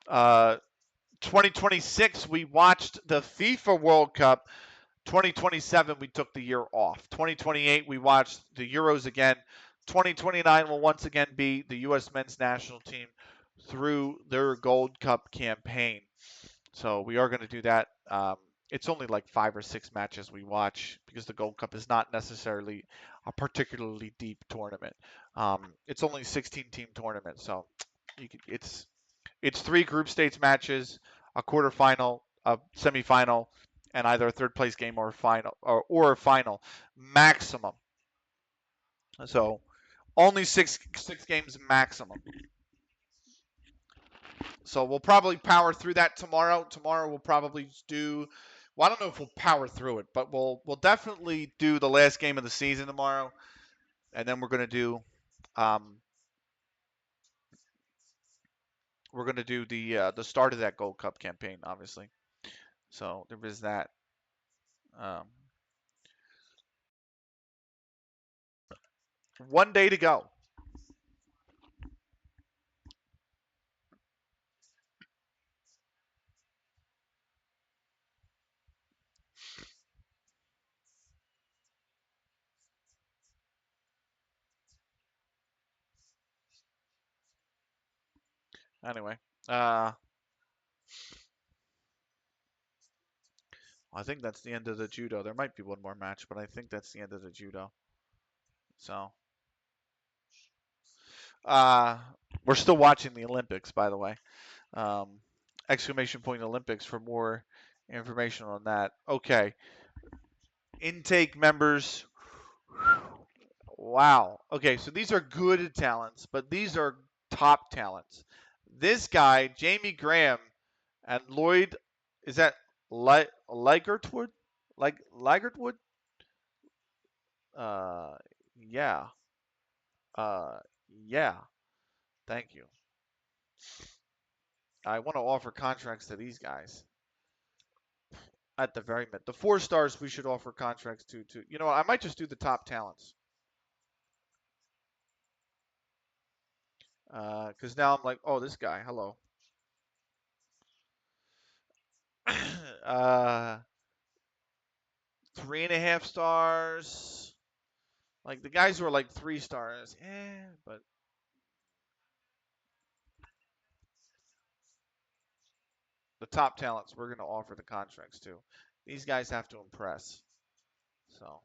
S1: 2026 we watched the FIFA World Cup. 2027 we took the year off. 2028 we watched the Euros again. 2029 will once again be the U.S. men's national team through their Gold Cup campaign. So we are going to do that. It's only like 5 or 6 matches we watch because the Gold Cup is not necessarily a particularly deep tournament. It's only a 16-team tournament, so it's 3 group stage matches, a quarterfinal, a semifinal, and either a third place game or a final or a final maximum. So only six games maximum. So we'll probably power through that tomorrow. Tomorrow we'll probably do. Well, I don't know if we'll power through it, but we'll definitely do the last game of the season tomorrow, and then um, we're gonna do the start of that Gold Cup campaign, obviously. So there is that. Um, 1 day to go. Anyway, uh, I think that's the end of the judo. There might be one more match, but I think that's the end of the judo. So, uh, we're still watching the Olympics, by the way. Um, exclamation point Olympics for more information on that. Okay, intake members. Wow. Okay, so these are good talents, but these are top talents. This guy, Jamie Graham, and Lloyd, is that Ligertwood? Like Ligertwood? Uh, yeah. Uh, yeah. Thank you. I want to offer contracts to these guys at the very minute. The 4 stars we should offer contracts to. You know what? I might just do the top talents. Because now I'm like, oh, this guy. Hello. uh, 3.5 stars. Like the guys who are like 3 stars, but the top talents we're going to offer the contracts to. These guys have to impress. So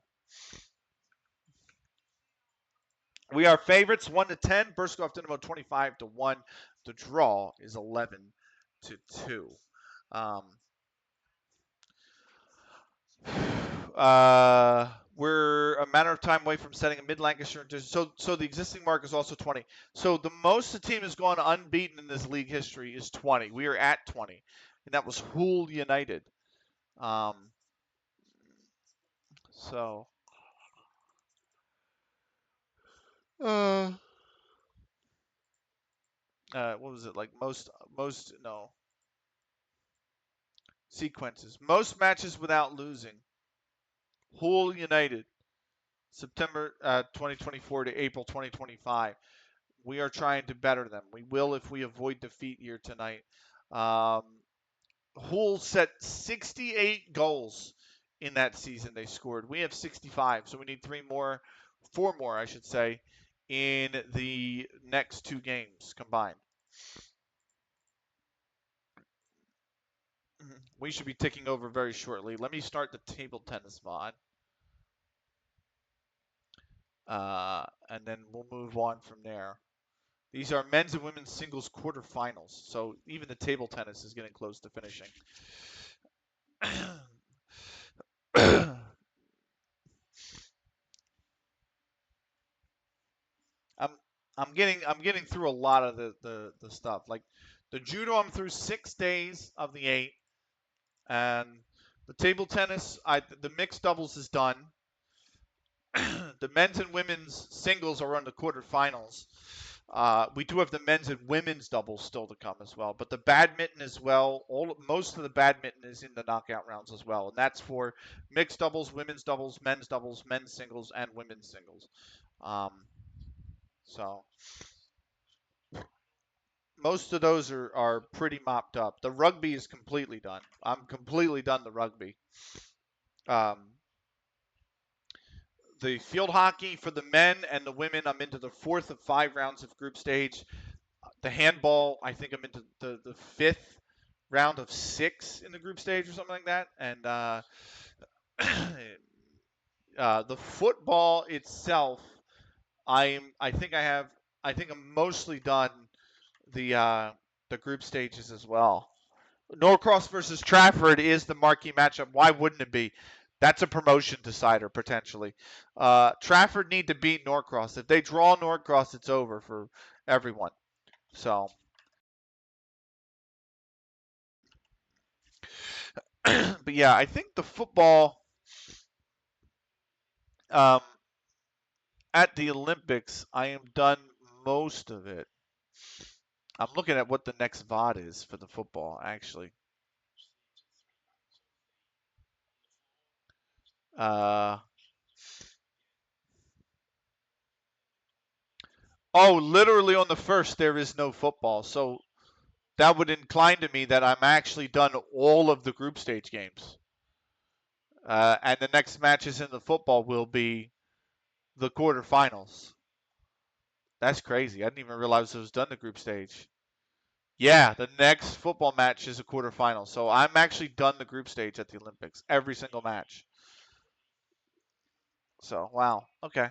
S1: we are favorites 1 to 10. Burskov Dynamo 25 to 1. The draw is 11 to 2. Um, we're a matter of time away from setting a mid-Lancashire. So the existing mark is also 20. So the most the team has gone unbeaten in this league history is 20. We are at 20, and that was Hull United. Um, so uh, what was it like? Most no sequences. Most matches without losing. Hull United, September 2024 to April 2025. We are trying to better them. We will if we avoid defeat here tonight. Um, Hull set 68 goals in that season they scored. We have 65, so we need 4 more, I should say, in the next 2 games combined. We should be ticking over very shortly. Let me start the table tennis VOD. And then we'll move on from there. These are men's and women's singles quarterfinals, so even the table tennis is getting close to finishing. I'm I'm getting through a lot of the stuff. Like the judo, I'm through 6 days of the 8, and the table tennis, the mixed doubles is done. The men's and women's singles are on the quarterfinals. We do have the men's and women's doubles still to come as well, but the badminton as well. Most of the badminton is in the knockout rounds as well, and that's for mixed doubles, men's singles, and women's singles. Um, so most of those are pretty mopped up. The rugby is completely done. I'm completely done the rugby. Um, the field hockey for the men and the women, I'm into the fourth of 5 rounds of group stage. The handball, I think I'm into the fifth round of 6 in the group stage or something like that. And the football itself, I think I'm mostly done the group stages as well. Norcross versus Trafford is the marquee matchup. Why wouldn't it be? That's a promotion decider potentially. Trafford need to beat Norcross. If they draw Norcross, it's over for everyone. So, but yeah, I think the football um, at the Olympics, I am done most of it. I'm looking at what the next VOD is for the football, actually. Uh, literally on the first, there is no football. So that would incline to me that I'm actually done all of the group stage games. And the next matches in the football will be the quarterfinals. That's crazy. I didn't even realize it was done the group stage. Yeah, the next football match is a quarterfinal. So I'm actually done the group stage at the Olympics, every single match. So, wow. Okay.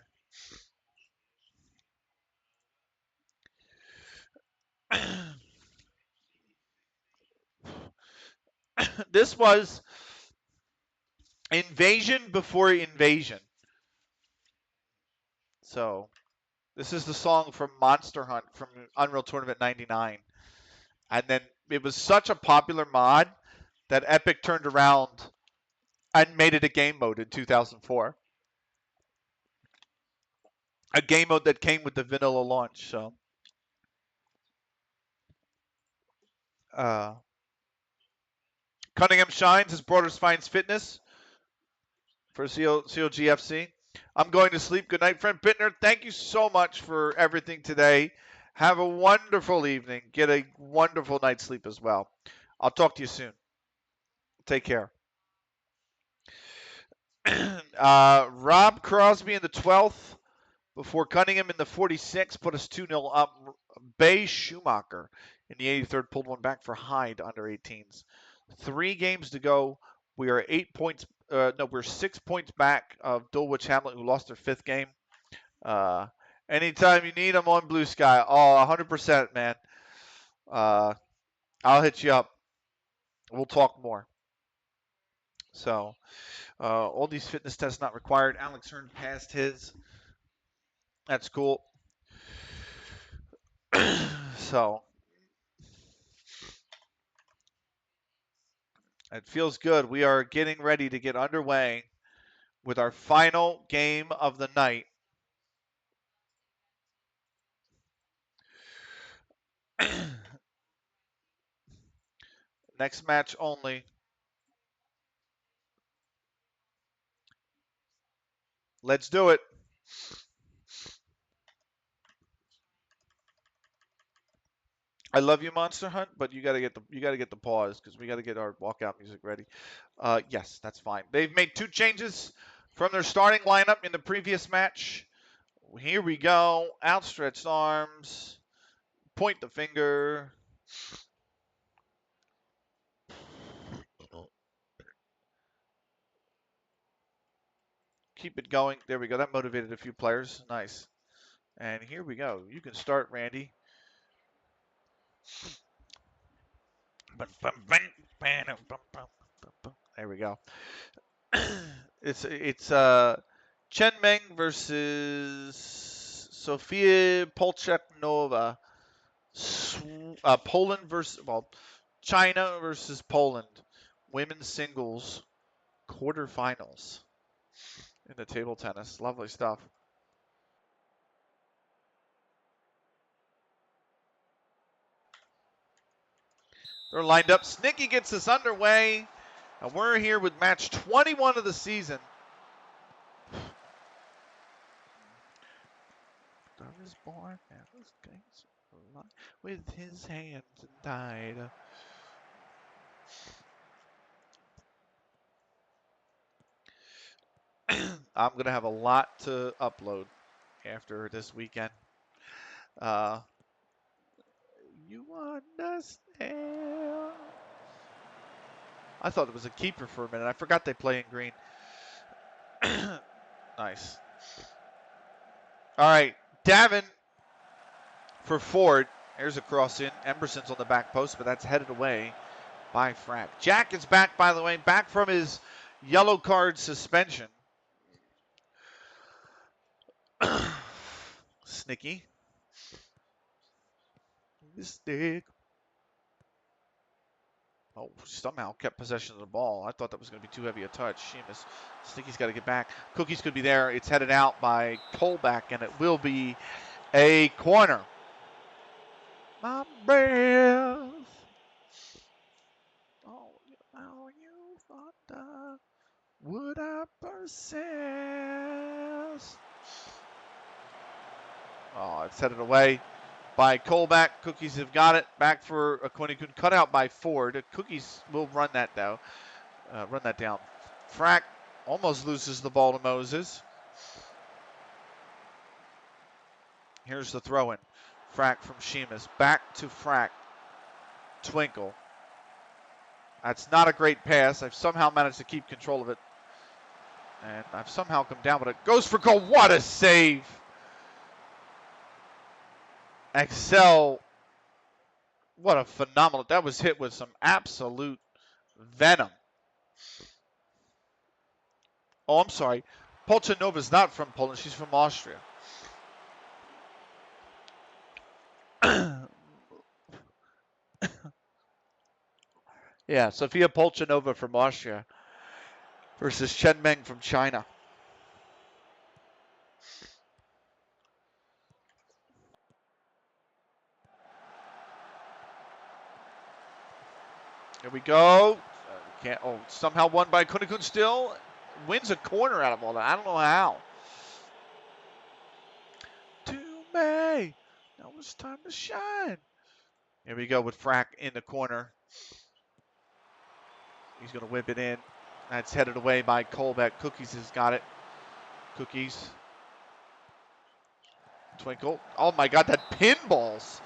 S1: This was invasion before invasion. So, this is the song from Monster Hunt from Unreal Tournament 99. And then it was such a popular mod that Epic turned around and made it a game mode in 2004. A game mode that came with the vanilla launch. So, uh, Cunningham shines as Borders finds fitness for CLG FC. I'm going to sleep. Good night, friend Bittner. Thank you so much for everything today. Have a wonderful evening. Get a wonderful night's sleep as well. I'll talk to you soon. Take care. Rob Crosby in the 12th before Cunningham in the 46th put us 2-0 up. Bay Schumacher in the 83rd pulled one back for Hyde under 18s. 3 games to go. We are 8 points. No, we're 6 points back of Dulwich Hamlet, who lost their 5th game. Uh, Anytime you need them on Blue Sky, 100%, man. Uh, I'll hit you up. We'll talk more. So, all these fitness tests not required. Alex Hearn passed his. That's cool. So, it feels good. We are getting ready to get underway with our final game of the night. Next match only. Let's do it. I love you, Monster Hunt, but you gotta get the pause because we gotta get our walkout music ready. Yes, that's fine. They've made 2 changes from their starting lineup in the previous match. Here we go. Outstretched arms. Point the finger. Keep it going. There we go. That motivated a few players. Nice. And here we go. You can start, Randy. There we go. It's Chen Meng versus Sofia Polchaknova. Poland versus China versus Poland. Women's singles quarterfinals in the table tennis. Lovely stuff. They're lined up. Snicky gets us underway. And we're here with match 21 of the season. Star is born and his gates with his hands tied. I'm going to have a lot to upload after this weekend. Uh, you understand? I thought it was a keeper for a minute. I forgot they play in green. Nice. All right, Davin for Ford. Here's a cross in. Emberson's on the back post, but that's headed away by Frack. Jack is back, by the way, back from his yellow card suspension. Snicky. Mistake. Oh, somehow kept possession of the ball. I thought that was going to be too heavy a touch. Sheamus. Snicky's got to get back. Cookies could be there. It's headed out by Colback, and it will be a corner. My breath. Oh, how you thought would I persist? Oh, it's headed away by Colback. Cookies have got it. Back for Aquinicoon. Cut out by Ford. Cookies will run that though. Run that down. Frack almost loses the ball to Moses. Here's the throw-in. Frack from Sheamus. Back to Frack. Twinkle. That's not a great pass. I've somehow managed to keep control of it. And I've somehow come down, but it goes for goal. What a save! Excel. What a phenomenal. That was hit with some absolute venom. Oh, I'm sorry. Polchanova's not from Poland. She's from Austria. Yeah, Sophia Polchanova from Austria versus Chen Meng from China. Here we go. Can't. Oh, somehow won by Kunikun still. Wins a corner out of all that. I don't know how. To May. Now it's time to shine. Here we go with Frack in the corner. He's going to whip it in. That's headed away by Colbeck. Cookies has got it. Cookies. Twinkle. Oh my God, that pinballs.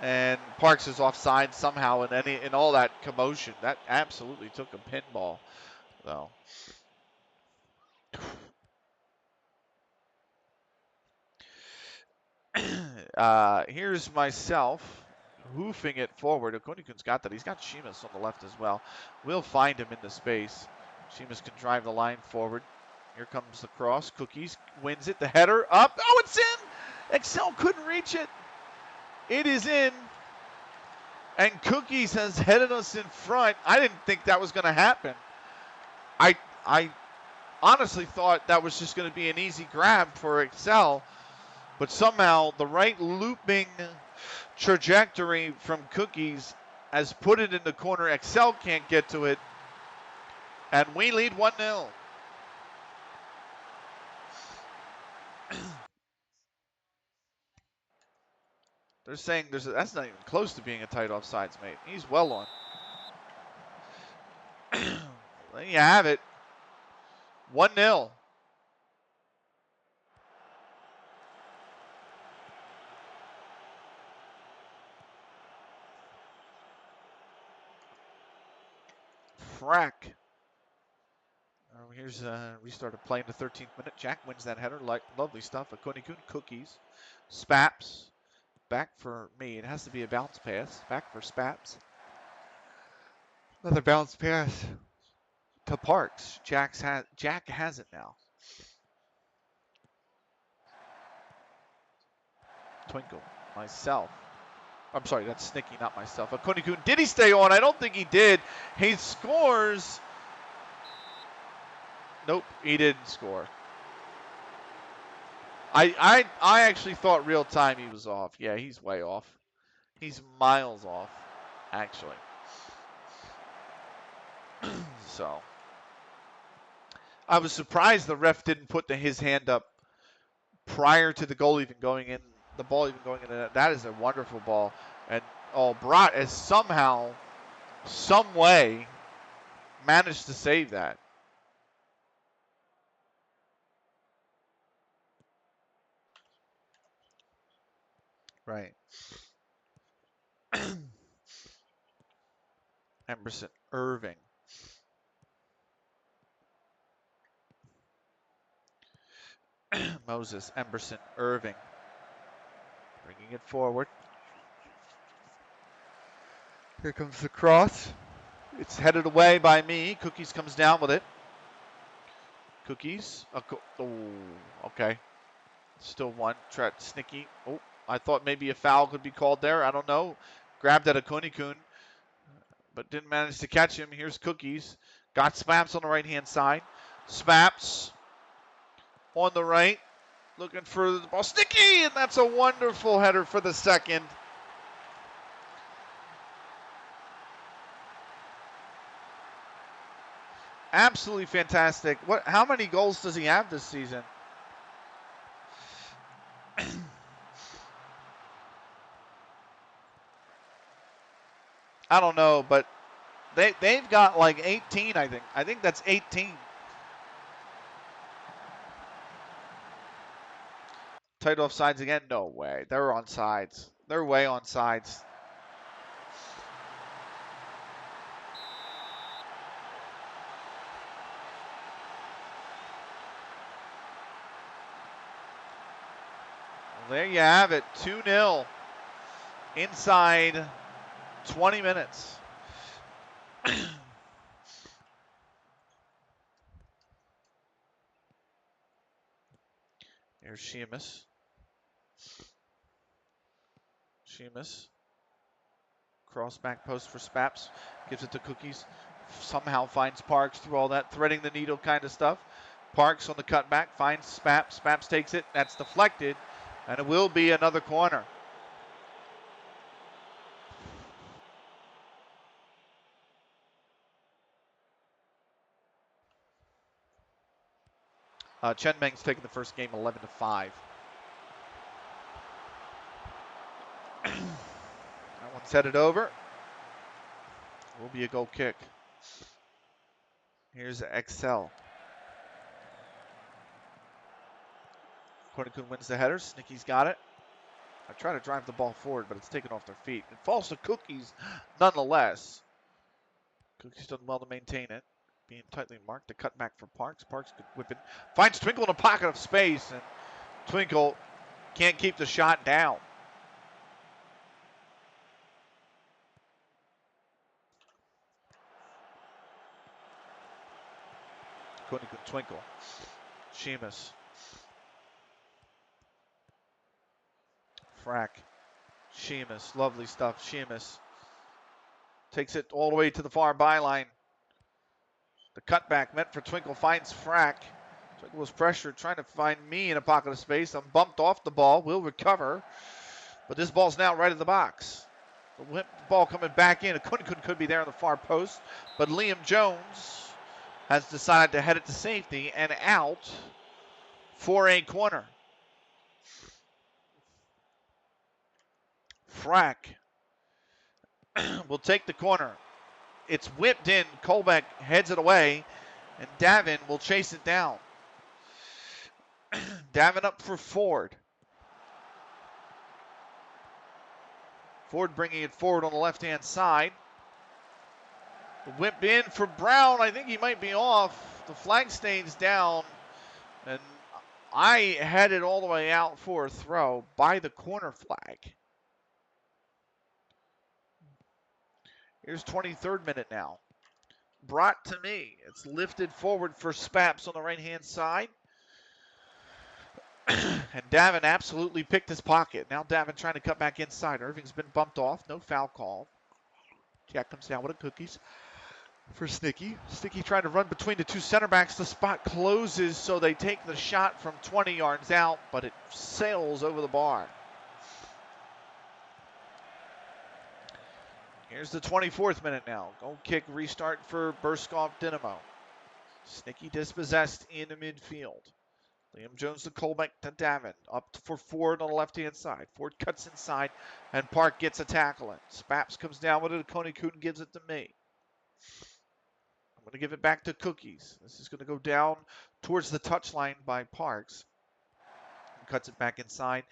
S1: And Parks is offside somehow in all that commotion. That absolutely took a pinball, though. Here's myself hoofing it forward. Okunikun's got that. He's got Sheamus on the left as well. We'll find him in the space. Sheamus can drive the line forward. Here comes the cross. Cookies wins it. The header up. Oh, it's in. Excel couldn't reach it. It is in. And Cookies has headed us in front. I didn't think that was going to happen. I honestly thought that was just going to be an easy grab for Excel. But somehow the right looping trajectory from Cookies has put it in the corner. Excel can't get to it. And we lead 1-0. They're saying that's not even close to being a tight offsides, mate. He's well on. There you have it. 1-0. Frack. Here's restart of play in the 13th minute. Jack wins that header. Lovely stuff. Akunikun Cookies. Spaps. Back for me. It has to be a bounce pass. Back for Spaps. Another bounce pass to Parks. Jack has it now. Twinkle. Myself. I'm sorry, that's Snicky, not myself. Akunikun, did he stay on? I don't think he did. He scores. Nope, he didn't score. I actually thought real time he was off. Yeah, he's way off. He's miles off, actually. So I was surprised the ref didn't put his hand up prior to the goal even going in, the ball even going in. That is a wonderful ball. And Brat has somehow, some way, managed to save that. Right. Emerson Irving. Moses, Emerson, Irving. Bringing it forward. Here comes the cross. It's headed away by me. Cookies comes down with it. Cookies. Oh, okay. Still one. Snicky. Oh, I thought maybe a foul could be called there. I don't know. Grabbed at a Kunikun, but didn't manage to catch him. Here's Cookies. Got Spaps on the right-hand side. Spaps on the right. Looking for the ball. Snicky! And that's a wonderful header for the second. Absolutely fantastic. How many goals does he have this season? I don't know, but they've got like 18, I think. I think that's 18. Tight off sides again? No way. They're on sides. They're way on sides. Well, there you have it. 2-0 inside 20 minutes. Here's Sheamus. Cross back post for Spaps. Gives it to Cookies. Somehow finds Parks through all that threading the needle kind of stuff. Parks on the cutback finds Spaps. Spaps takes it. That's deflected. And it will be another corner. Chen Meng's taking the first game 11-5. That one's headed over. Will be a goal kick. Here's Excel. Cornicun wins the header. Snicky's got it. I try to drive the ball forward, but it's taken off their feet. It falls to Cookies nonetheless. Cookies done well to maintain it. Being tightly marked. The cutback for Parks. Parks could whip it. Finds Twinkle in a pocket of space, and Twinkle can't keep the shot down. Cornicun Twinkle. Sheamus. Frack. Sheamus. Lovely stuff. Sheamus. Takes it all the way to the far byline. The cutback meant for Twinkle finds Frack. Twinkle was pressured, trying to find me in a pocket of space. I'm bumped off the ball. Will recover. But this ball's now right in the box. The ball coming back in. Could be there on the far post. But Liam Jones has decided to head it to safety and out for a corner. Frack will take the corner. It's whipped in. Colbeck heads it away, and Davin will chase it down. Davin up for Ford. Ford bringing it forward on the left-hand side. The whip in for Brown. I think he might be off. The flag stays down, and I headed all the way out for a throw by the corner flag. Here's 23rd minute now. Brought to me. It's lifted forward for Spaps on the right-hand side. And Davin absolutely picked his pocket. Now Davin trying to cut back inside. Irving's been bumped off. No foul call. Jack comes down with a Cookies for Snicky. Snicky trying to run between the two center backs. The spot closes, so they take the shot from 20 yards out, but it sails over the bar. Here's the 24th minute now. Goal kick restart for Burskov Dynamo. Snicky dispossessed in the midfield. Liam Jones to Colbeck to Davin. Up for Ford on the left-hand side. Ford cuts inside, and Park gets a tackle in. Spaps comes down with it. Coney Cooten gives it to me. I'm going to give it back to Cookies. This is going to go down towards the touchline by Parks. Cuts it back inside.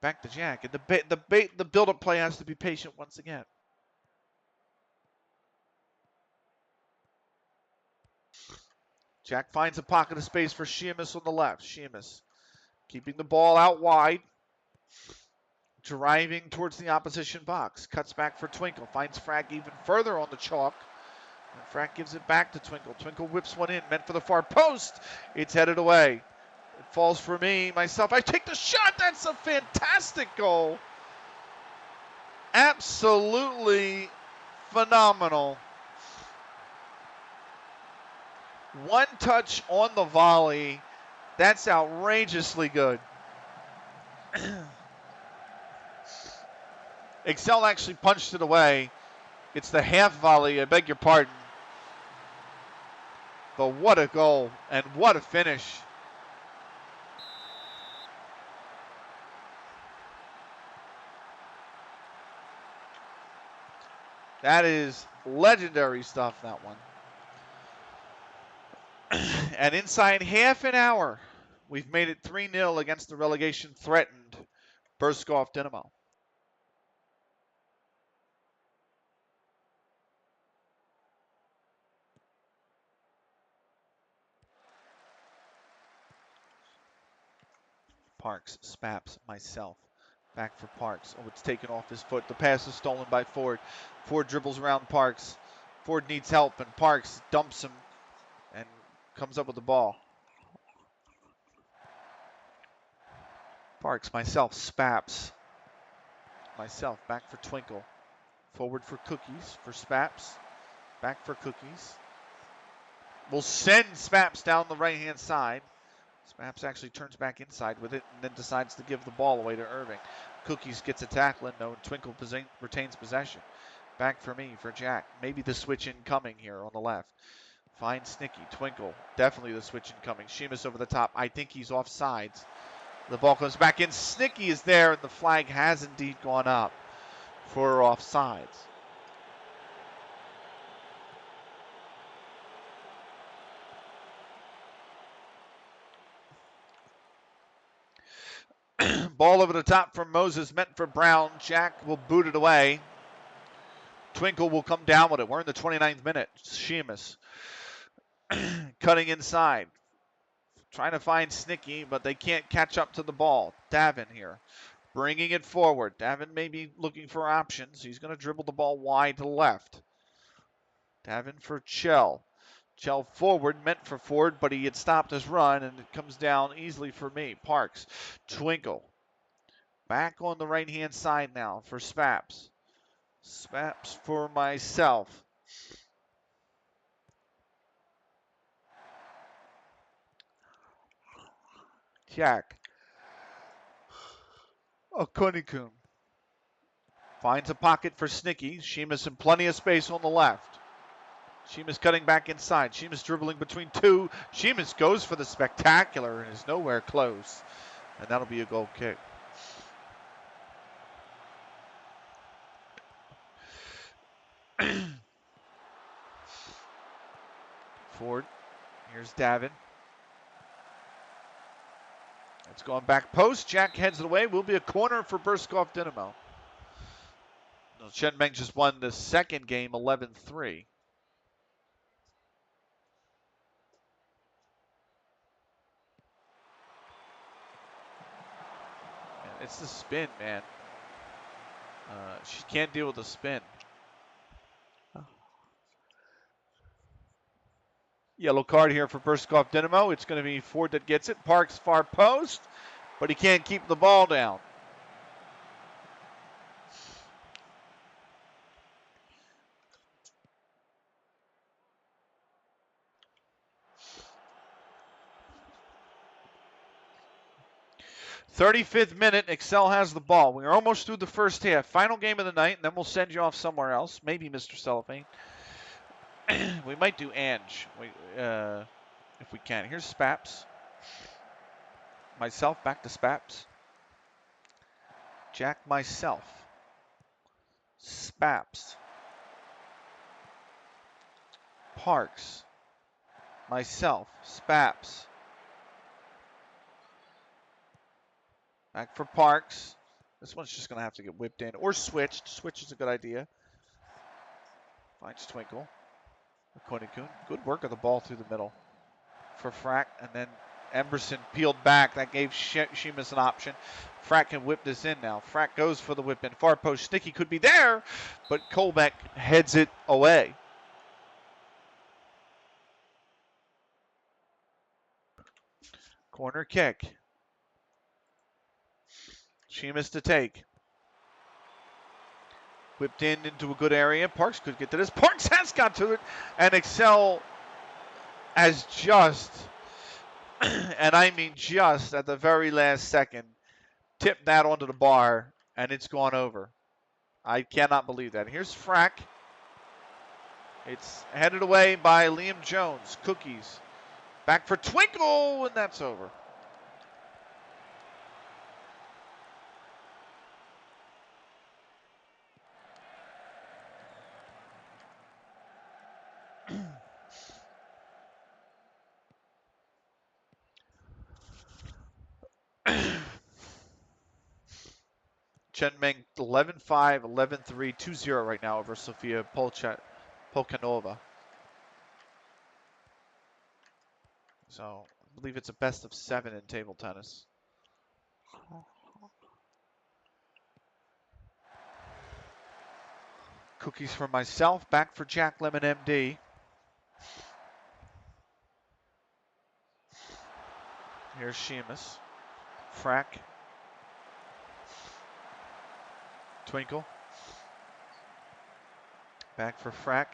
S1: Back to Jack. And the build-up play has to be patient once again. Jack finds a pocket of space for Sheamus on the left. Sheamus keeping the ball out wide. Driving towards the opposition box. Cuts back for Twinkle. Finds Frag even further on the chalk. And Frag gives it back to Twinkle. Twinkle whips one in. Meant for the far post. It's headed away. It falls for me, myself. I take the shot. That's a fantastic goal. Absolutely phenomenal. One touch on the volley. That's outrageously good. Excel actually punched it away. It's the half volley, I beg your pardon. But what a goal and what a finish. That is legendary stuff, that one. And inside half an hour, we've made it 3-0 against the relegation-threatened Burskov Dynamo. Parks, Spaps, myself. Back for Parks. Oh, it's taken off his foot. The pass is stolen by Ford. Ford dribbles around Parks. Ford needs help, and Parks dumps him and comes up with the ball. Parks, myself, Spaps. Myself, back for Twinkle. Forward for Cookies, for Spaps. Back for Cookies. We'll send Spaps down the right-hand side. Spaps actually turns back inside with it and then decides to give the ball away to Irving. Cookies gets a tackle in, though, and Twinkle retains possession. Back for me, for Jack. Maybe the switch incoming here on the left. Finds Snicky. Twinkle. Definitely the switch incoming. Sheamus over the top. I think he's off sides. The ball comes back in. Snicky is there, and the flag has indeed gone up for offsides. Ball over the top from Moses, meant for Brown. Jack will boot it away. Twinkle will come down with it. We're in the 29th minute. Sheamus cutting inside. Trying to find Snicky, but they can't catch up to the ball. Davin here bringing it forward. Davin may be looking for options. He's going to dribble the ball wide to the left. Davin for Chell. Chell forward, meant for Ford, but he had stopped his run, and it comes down easily for me. Parks. Twinkle. Back on the right-hand side now for Spaps. Spaps for myself. Jack. Okonikun. Finds a pocket for Snicky. Sheamus in plenty of space on the left. Sheamus cutting back inside. Sheamus dribbling between two. Sheamus goes for the spectacular and is nowhere close. And that'll be a goal kick. Ford. Here's Davin. It's going back post. Jack heads it away. Will be a corner for Burskov Dynamo. Shenbeng just won the second game 11-3. It's the spin, man. She can't deal with the spin. Yellow card here for Burskov Dynamo. It's going to be Ford that gets it. Parks far post, but he can't keep the ball down. "35th minute, Excel has the ball. We are almost through the first half. Final game of the night, and then we'll send you off somewhere else. Maybe Mr. Cellophane. We might do Ange if we can. Here's Spaps. Myself, back to Spaps. Jack, myself. Spaps. Parks. Myself. Spaps. Back for Parks. This one's just going to have to get whipped in or switched. Switch is a good idea. Finds Twinkle. Konikun. Good work of the ball through the middle. for Frack, and then Emberson peeled back. That gave Sheamus an option. Frack can whip this in now. Frack goes for the whip in. Far post. Sticky could be there, but Colbeck heads it away. Corner kick. Sheamus to take. Whipped into a good area. Parks could get to this. Parks has got to it, and Excel has just, and I mean just at the very last second, tipped that onto the bar, and it's gone over. I cannot believe that. Here's Frack. It's headed away by Liam Jones. Cookies. Back for Twinkle, and that's over. Chen Meng 11-5, 11-3, 2-0 right now over Sofia Polkanova. So I believe it's a best of 7 in table tennis. Cookies for myself. Back for Jack Lemon MD. Here's Sheamus. Frack. Twinkle. Back for Frack.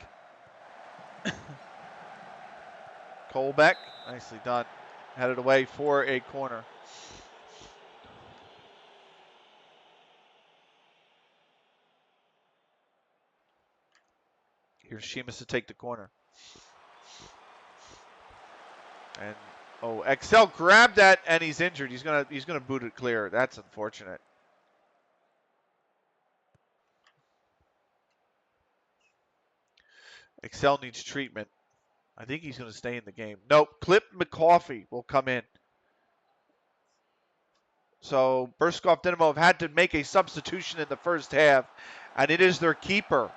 S1: Colbeck. Nicely done. Headed away for a corner. Here's Sheamus to take the corner. And Excel grabbed that and he's injured. He's gonna boot it clear. That's unfortunate. Excel needs treatment. I think he's gonna stay in the game. Nope. Clip McCoffey will come in. So Burskov Dinamo have had to make a substitution in the first half, and it is their keeper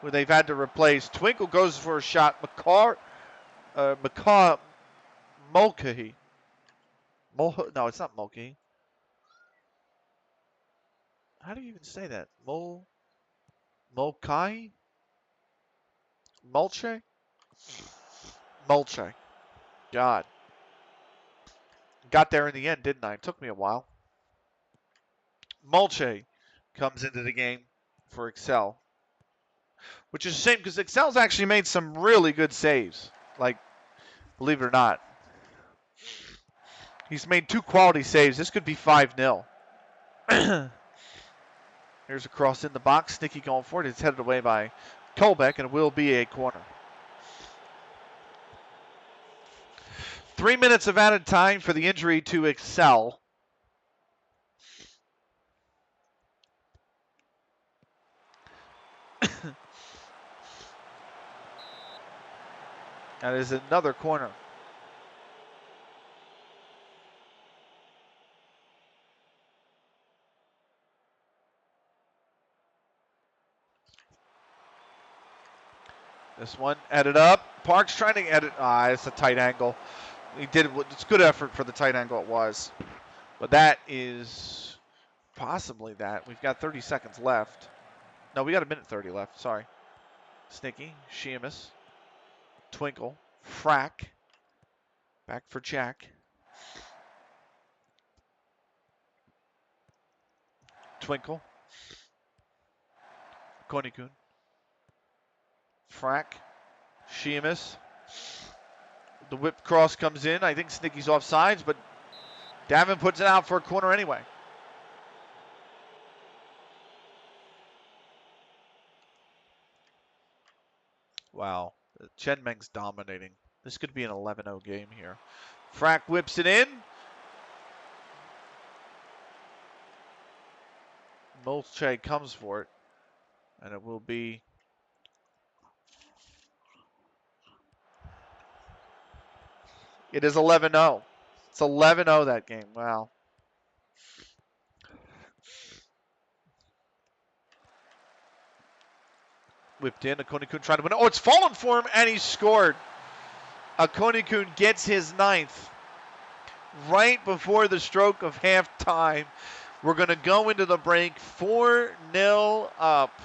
S1: who they've had to replace. Twinkle goes for a shot. Mulcahy. No, it's not Mulcahy. How do you even say that? Mulcahy? Mulche? Mulche. God. Got there in the end, didn't I? It took me a while. Mulche comes into the game for Excel. Which is a shame because Excel's actually made some really good saves. Like, believe it or not. He's made 2 quality saves. This could be 5-0. Here's a cross in the box. Sticky going for it. It's headed away by Colbeck, and it will be a corner. 3 minutes of added time for the injury to Excel. That is another corner. This one headed up. Parks trying to edit. It's a tight angle. He did. It's good effort for the tight angle it was. But that is possibly that. We've got 30 seconds left. No, we got 1:30 left. Sorry. Snicky, Sheamus, Twinkle, Frack. Back for Jack. Twinkle. Konikun. Frack. Sheamus. The whip cross comes in. I think Snicky's offsides, but Davin puts it out for a corner anyway. Wow. Chen Meng's dominating. This could be an 11-0 game here. Frack whips it in. Molche comes for it. And it will be... It is 11-0. It's 11-0 that game. Wow. Whipped in. Akonikun trying to win. Oh, it's fallen for him, and he scored. Akonikun gets his 9th right before the stroke of halftime. We're going to go into the break 4-0 up.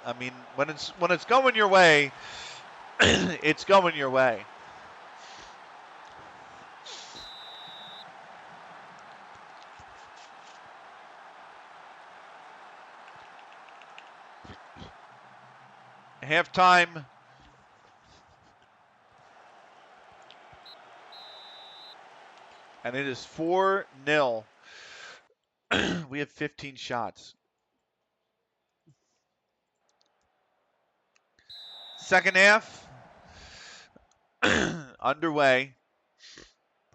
S1: I mean, when it's going your way, it's going your way. Halftime. And it is 4-0. We have 15 shots. Second half underway.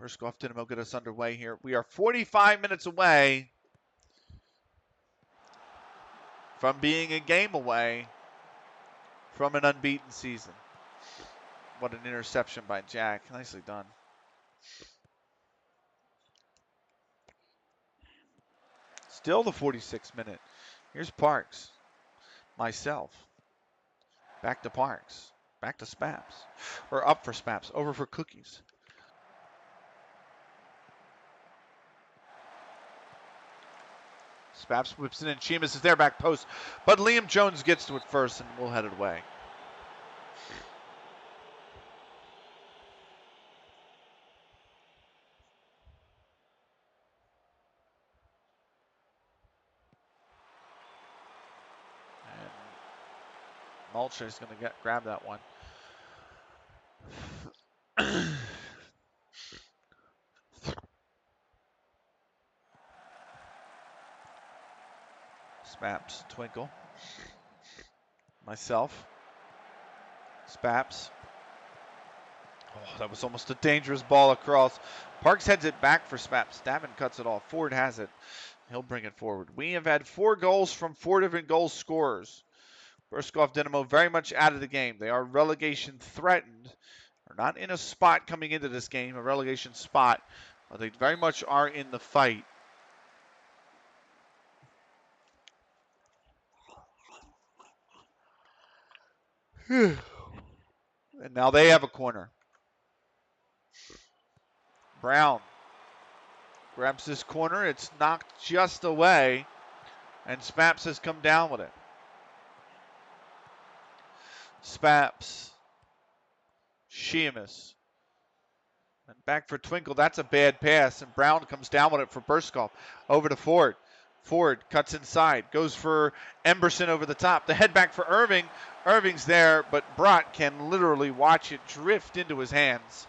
S1: Perskov Dynamo get us underway here. We are 45 minutes away from being a game away from an unbeaten season. What an interception by Jack. Nicely done. Still the 46th minute. Here's Parks. Myself. Back to Parks. Back to Spaps. Or up for Spaps. Over for Cookies. Spaps whips it in. Sheamus is there, back post. But Liam Jones gets to it first, and we'll head it away. And Mulcher is going to grab that one. Spaps, Twinkle. Myself. Spaps. Oh, that was almost a dangerous ball across. Parks heads it back for Spaps. Davin cuts it off. Ford has it. He'll bring it forward. We have had 4 goals from 4 different goal scorers. Perskov Dynamo very much out of the game. They are relegation threatened. They're not in a spot coming into this game, a relegation spot, but they very much are in the fight. And now they have a corner. Brown grabs this corner. It's knocked just away, and Spaps has come down with it. Spaps. Sheamus. And back for Twinkle. That's a bad pass, and Brown comes down with it for Perskov. Over to Ford. Ford cuts inside. Goes for Emberson over the top. The head back for Irving. Irving's there, but Brott can literally watch it drift into his hands.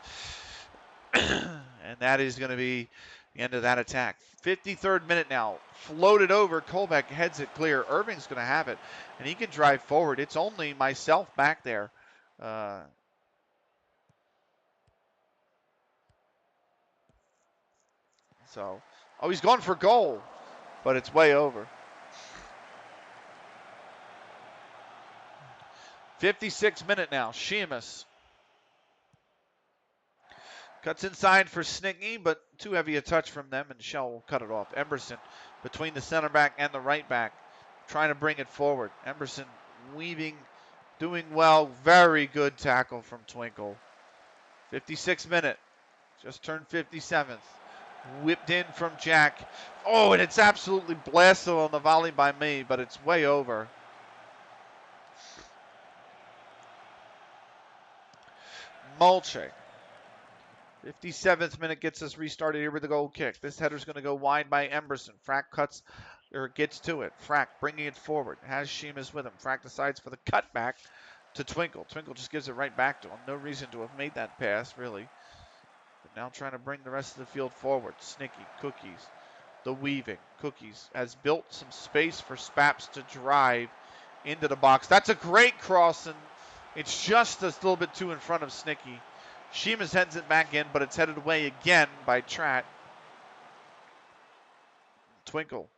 S1: And that is going to be the end of that attack. 53rd minute now. Floated over. Colbeck heads it clear. Irving's going to have it, and he can drive forward. It's only myself back there. So, he's going for goal, but it's way over. 56th minute now. Sheamus cuts inside for Snickney, but too heavy a touch from them, and Shell will cut it off. Emberson between the center back and the right back, trying to bring it forward. Emberson weaving, doing well. Very good tackle from Twinkle. 56th minute. Just turned 57th. Whipped in from Jack. Oh, and it's absolutely blasted on the volley by me, but it's way over. Mulche. 57th minute gets us restarted here with the goal kick. This header's going to go wide by Emberson. Frack cuts, or gets to it. Frack bringing it forward. Has Sheamus with him. Frack decides for the cutback to Twinkle. Twinkle just gives it right back to him. No reason to have made that pass, really. But now trying to bring the rest of the field forward. Snicky, Cookies, the weaving. Cookies has built some space for Spaps to drive into the box. That's a great cross, and it's just a little bit too in front of Snicky. Sheamus heads it back in, but it's headed away again by Tratt. Twinkle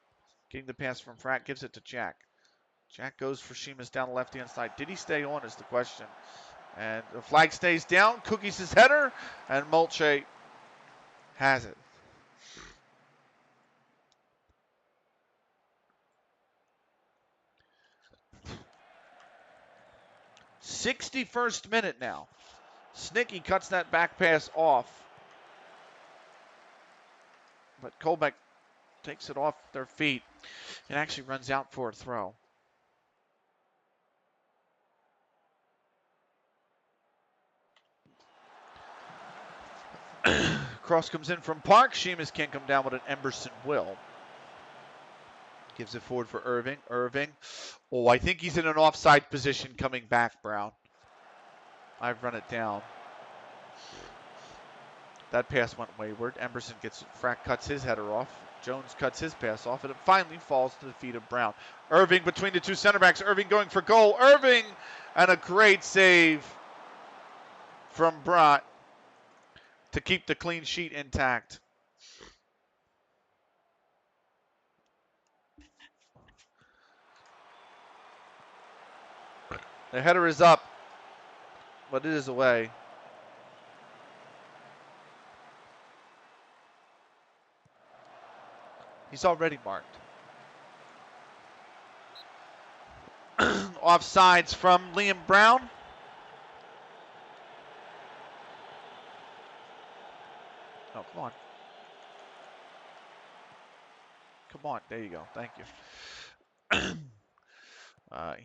S1: getting the pass from Frack, gives it to Jack. Jack goes for Sheamus down the left-hand side. Did he stay on is the question. And the flag stays down. Cookies his header, and Mulche has it. 61st minute now. Snicky cuts that back pass off. But Colbeck takes it off their feet and actually runs out for a throw. Cross comes in from Park. Sheamus can't come down, but an Emberson will. Gives it forward for Irving. Irving. Oh, I think he's in an offside position coming back, Brown. I've run it down. That pass went wayward. Emberson cuts his header off. Jones cuts his pass off, and it finally falls to the feet of Brown. Irving between the two center backs. Irving going for goal. Irving, and a great save from Brott to keep the clean sheet intact. The header is up, but it is away. He's already marked. Offsides from Liam Brown. Oh, come on. Come on. There you go. Thank you.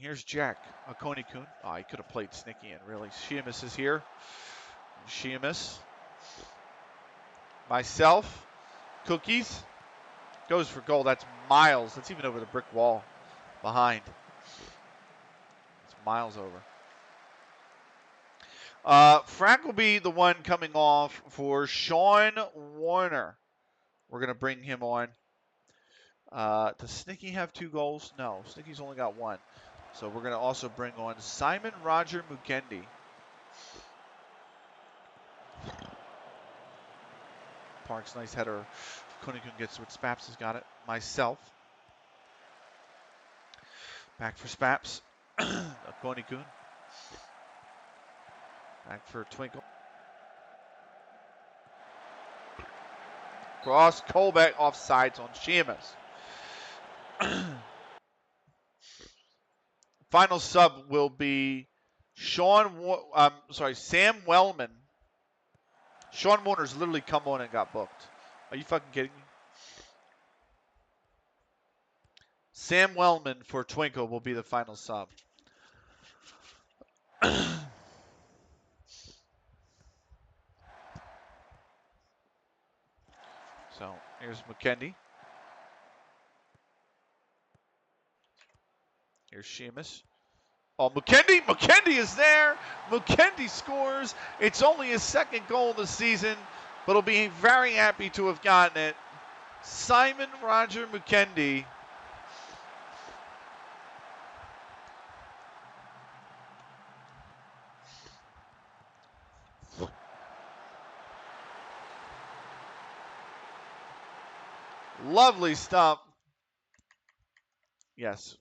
S1: Here's Jack Okoni-kun. Oh, he could have played Snicky in, really. Sheamus is here. Sheamus. Myself. Cookies. Goes for goal. That's Miles. That's even over the brick wall behind. It's Miles over. Frank will be the one coming off for Sean Warner. We're going to bring him on. Does Snicky have 2 goals? No, Snicky's only got 1. So we're going to also bring on Simon Roger Mukendi. Park's nice header. Kunigun gets it. Spaps has got it. Myself. Back for Spaps. Kunigun. Back for Twinkle. Cross. Colbeck offsides on Sheamus. Final sub will be Sam Wellman. Sean Warner's literally come on and got booked. Are you fucking kidding me? Sam Wellman for Twinkle will be the final sub. So here's McKendy. Here's Sheamus. Oh, McKendy! McKendy is there! McKendy scores! It's only his 2nd goal of the season, but he'll be very happy to have gotten it. Simon Roger McKendy. Lovely stuff. Yes.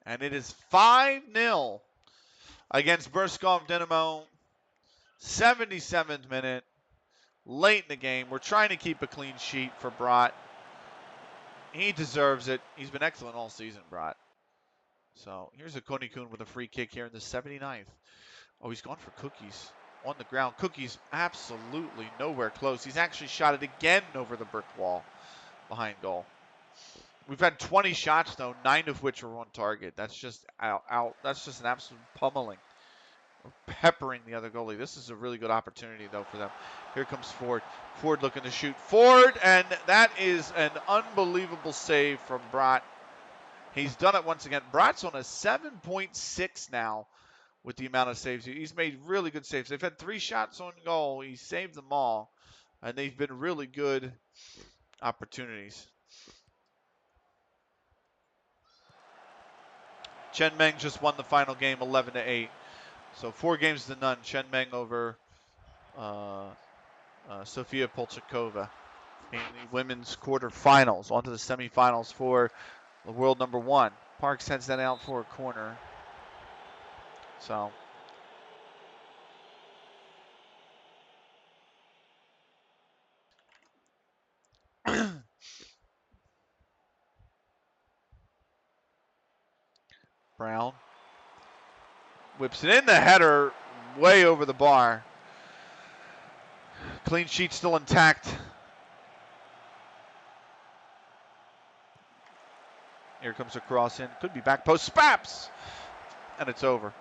S1: And it is 5-0 against Burskov Dynamo. 77th minute. Late in the game. We're trying to keep a clean sheet for Brott. He deserves it. He's been excellent all season, Brott. So here's a Kunigun with a free kick here in the 79th. Oh, he's gone for Cookies on the ground. Cookies absolutely nowhere close. He's actually shot it again over the brick wall behind goal. We've had 20 shots, though, 9 of which were on target. That's just out. That's just an absolute pummeling. We're peppering the other goalie. This is a really good opportunity, though, for them. Here comes Ford. Ford looking to shoot. Ford, and that is an unbelievable save from Brott. He's done it once again. Brott's on a 7.6 now with the amount of saves. He's made really good saves. They've had 3 shots on goal. He saved them all, and they've been really good opportunities. Chen Meng just won the final game 11-8. So 4 games to none. Chen Meng over Sofia Polchakova in the women's quarterfinals. On to the semifinals for the world number 1. Parks heads that out for a corner. So Brown whips it in, the header way over the bar. Clean sheet still intact. Here comes a cross in. Could be back post. Spaps! And it's over.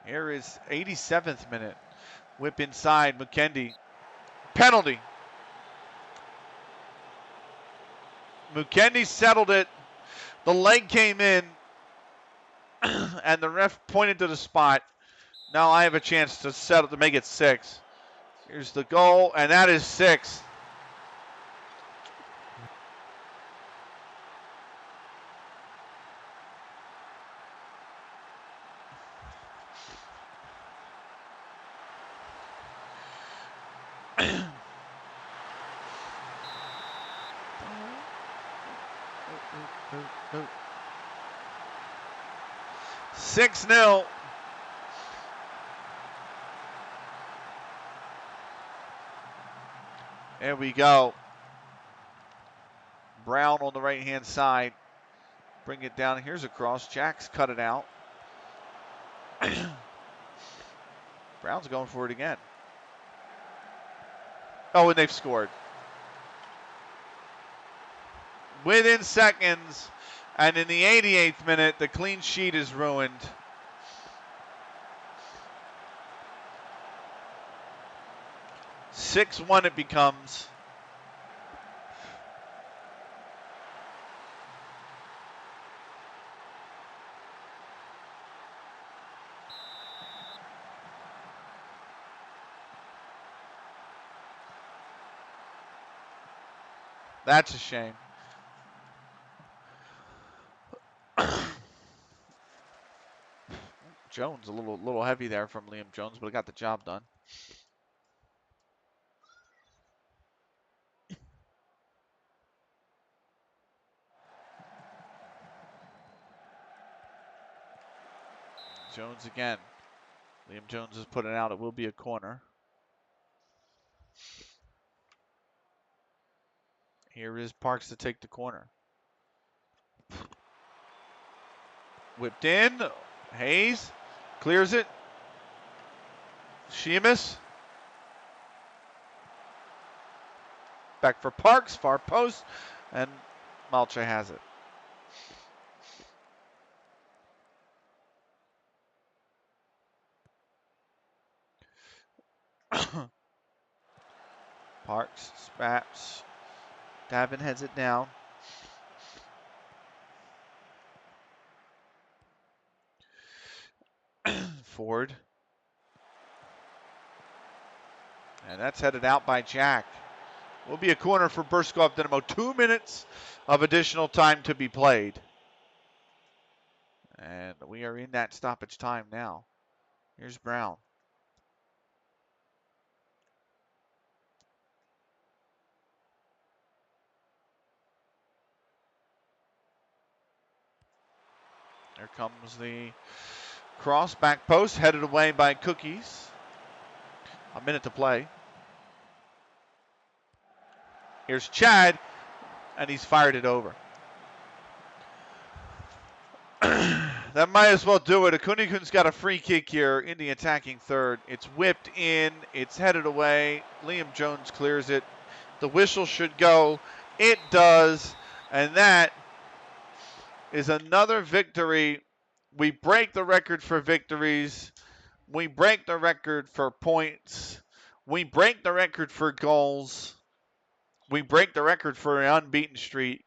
S1: Here is 87th minute. Whip inside. McKendy. Penalty. McKendy settled it. The leg came in, and the ref pointed to the spot. Now I have a chance to settle to make it 6. Here's the goal, and that is 6. Six 0. There we go. Brown on the right-hand side. Bring it down. Here's a cross. Jack's cut it out. Brown's going for it again. Oh, and they've scored. Within seconds, and in the 88th minute, the clean sheet is ruined. Six-1 it becomes. That's a shame. Jones a little heavy there from Liam Jones, but it got the job done. Jones again. Liam Jones is putting it out. It will be a corner. Here is Parks to take the corner. Whipped in. Hayes clears it. Sheamus. Back for Parks. Far post. And Malcha has it. Parks. Spaps. Davin heads it down. Ford. And that's headed out by Jack. Will be a corner for Burskov Dynamo. 2 minutes of additional time to be played. And we are in that stoppage time now. Here's Brown. There comes the cross, back post, headed away by Cookies. A minute to play. Here's Chad, and he's fired it over. That might as well do it. Akunikun's got a free kick here in the attacking third. It's whipped in. It's headed away. Liam Jones clears it. The whistle should go. It does. And that is another victory. We break the record for victories. We break the record for points. We break the record for goals. We break the record for an unbeaten streak.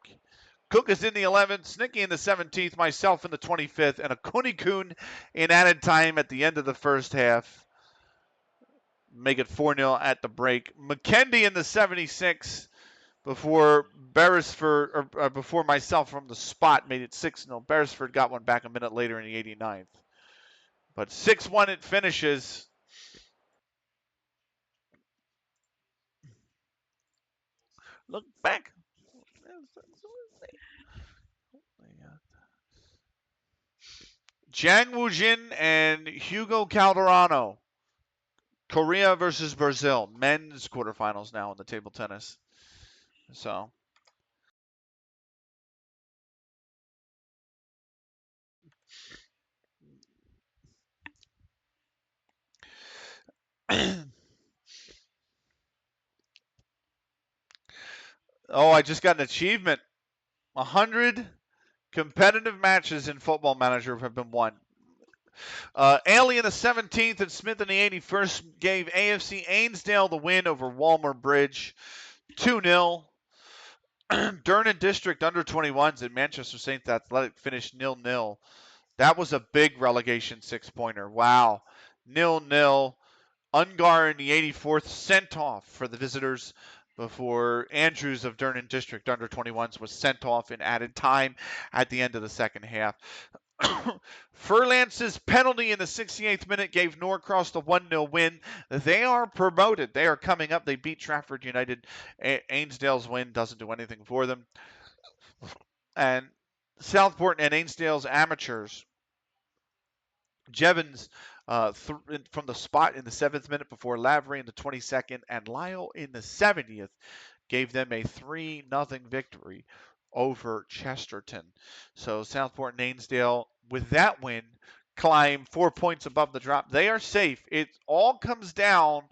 S1: Cook is in the 11th, Snicky in the 17th, myself in the 25th, and Akunikun in added time at the end of the first half. Make it 4-0 at the break. McKendy in the 76th before Beresford, or before myself from the spot made it 6-0. Beresford got one back a minute later in the 89th. But 6-1 it finishes. Look back. Jiang Wujin and Hugo Calderano Korea versus Brazil, men's quarterfinals now in the table tennis. So, oh, I just got an achievement. 100 competitive matches in Football Manager have been won. Aley in the 17th and Smith in the 81st gave AFC Ainsdale the win over Walmer Bridge, 2-0. Durnan District under 21s at Manchester Saints Athletic finished 0-0. That was a big relegation 6-pointer. Wow. 0-0. Ungar in the 84th sent off for the visitors before Andrews of Durnan District under 21s was sent off in added time at the end of the second half. Furlance's penalty in the 68th minute gave Norcross the 1-0 win. They are promoted. They are coming up. They beat Trafford United. Ainsdale's win doesn't do anything for them. And Southport and Ainsdale's amateurs. Jevons from the spot in the 7th minute before Lavery in the 22nd and Lyle in the 70th gave them a 3-0 victory over Chesterton. So Southport and Ainsdale, with that win, climb 4 points above the drop. They are safe. It all comes down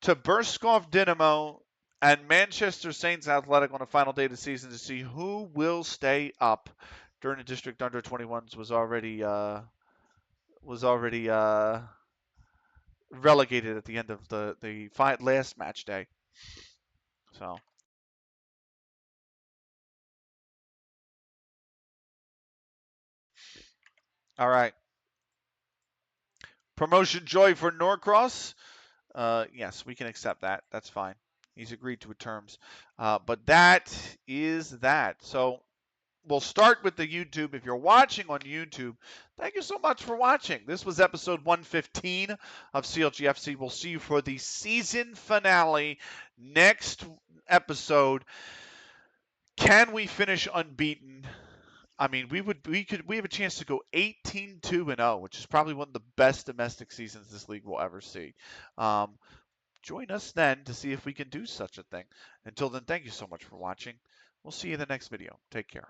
S1: to Burskov Dynamo and Manchester Saints Athletic on the final day of the season to see who will stay up. During the district under 21s was already relegated at the end of the last match day. So, all right. Promotion joy for Norcross. Yes, we can accept that. That's fine. He's agreed to terms. But that is that. So we'll start with the YouTube. If you're watching on YouTube, thank you so much for watching. This was episode 115 of CLG FC. We'll see you for the season finale next episode. Can we finish unbeaten? I mean, we have a chance to go 18-2-0, which is probably one of the best domestic seasons this league will ever see. Um, Join us then to see if we can do such a thing. Until then, thank you so much for watching. We'll see you in the next video. Take care.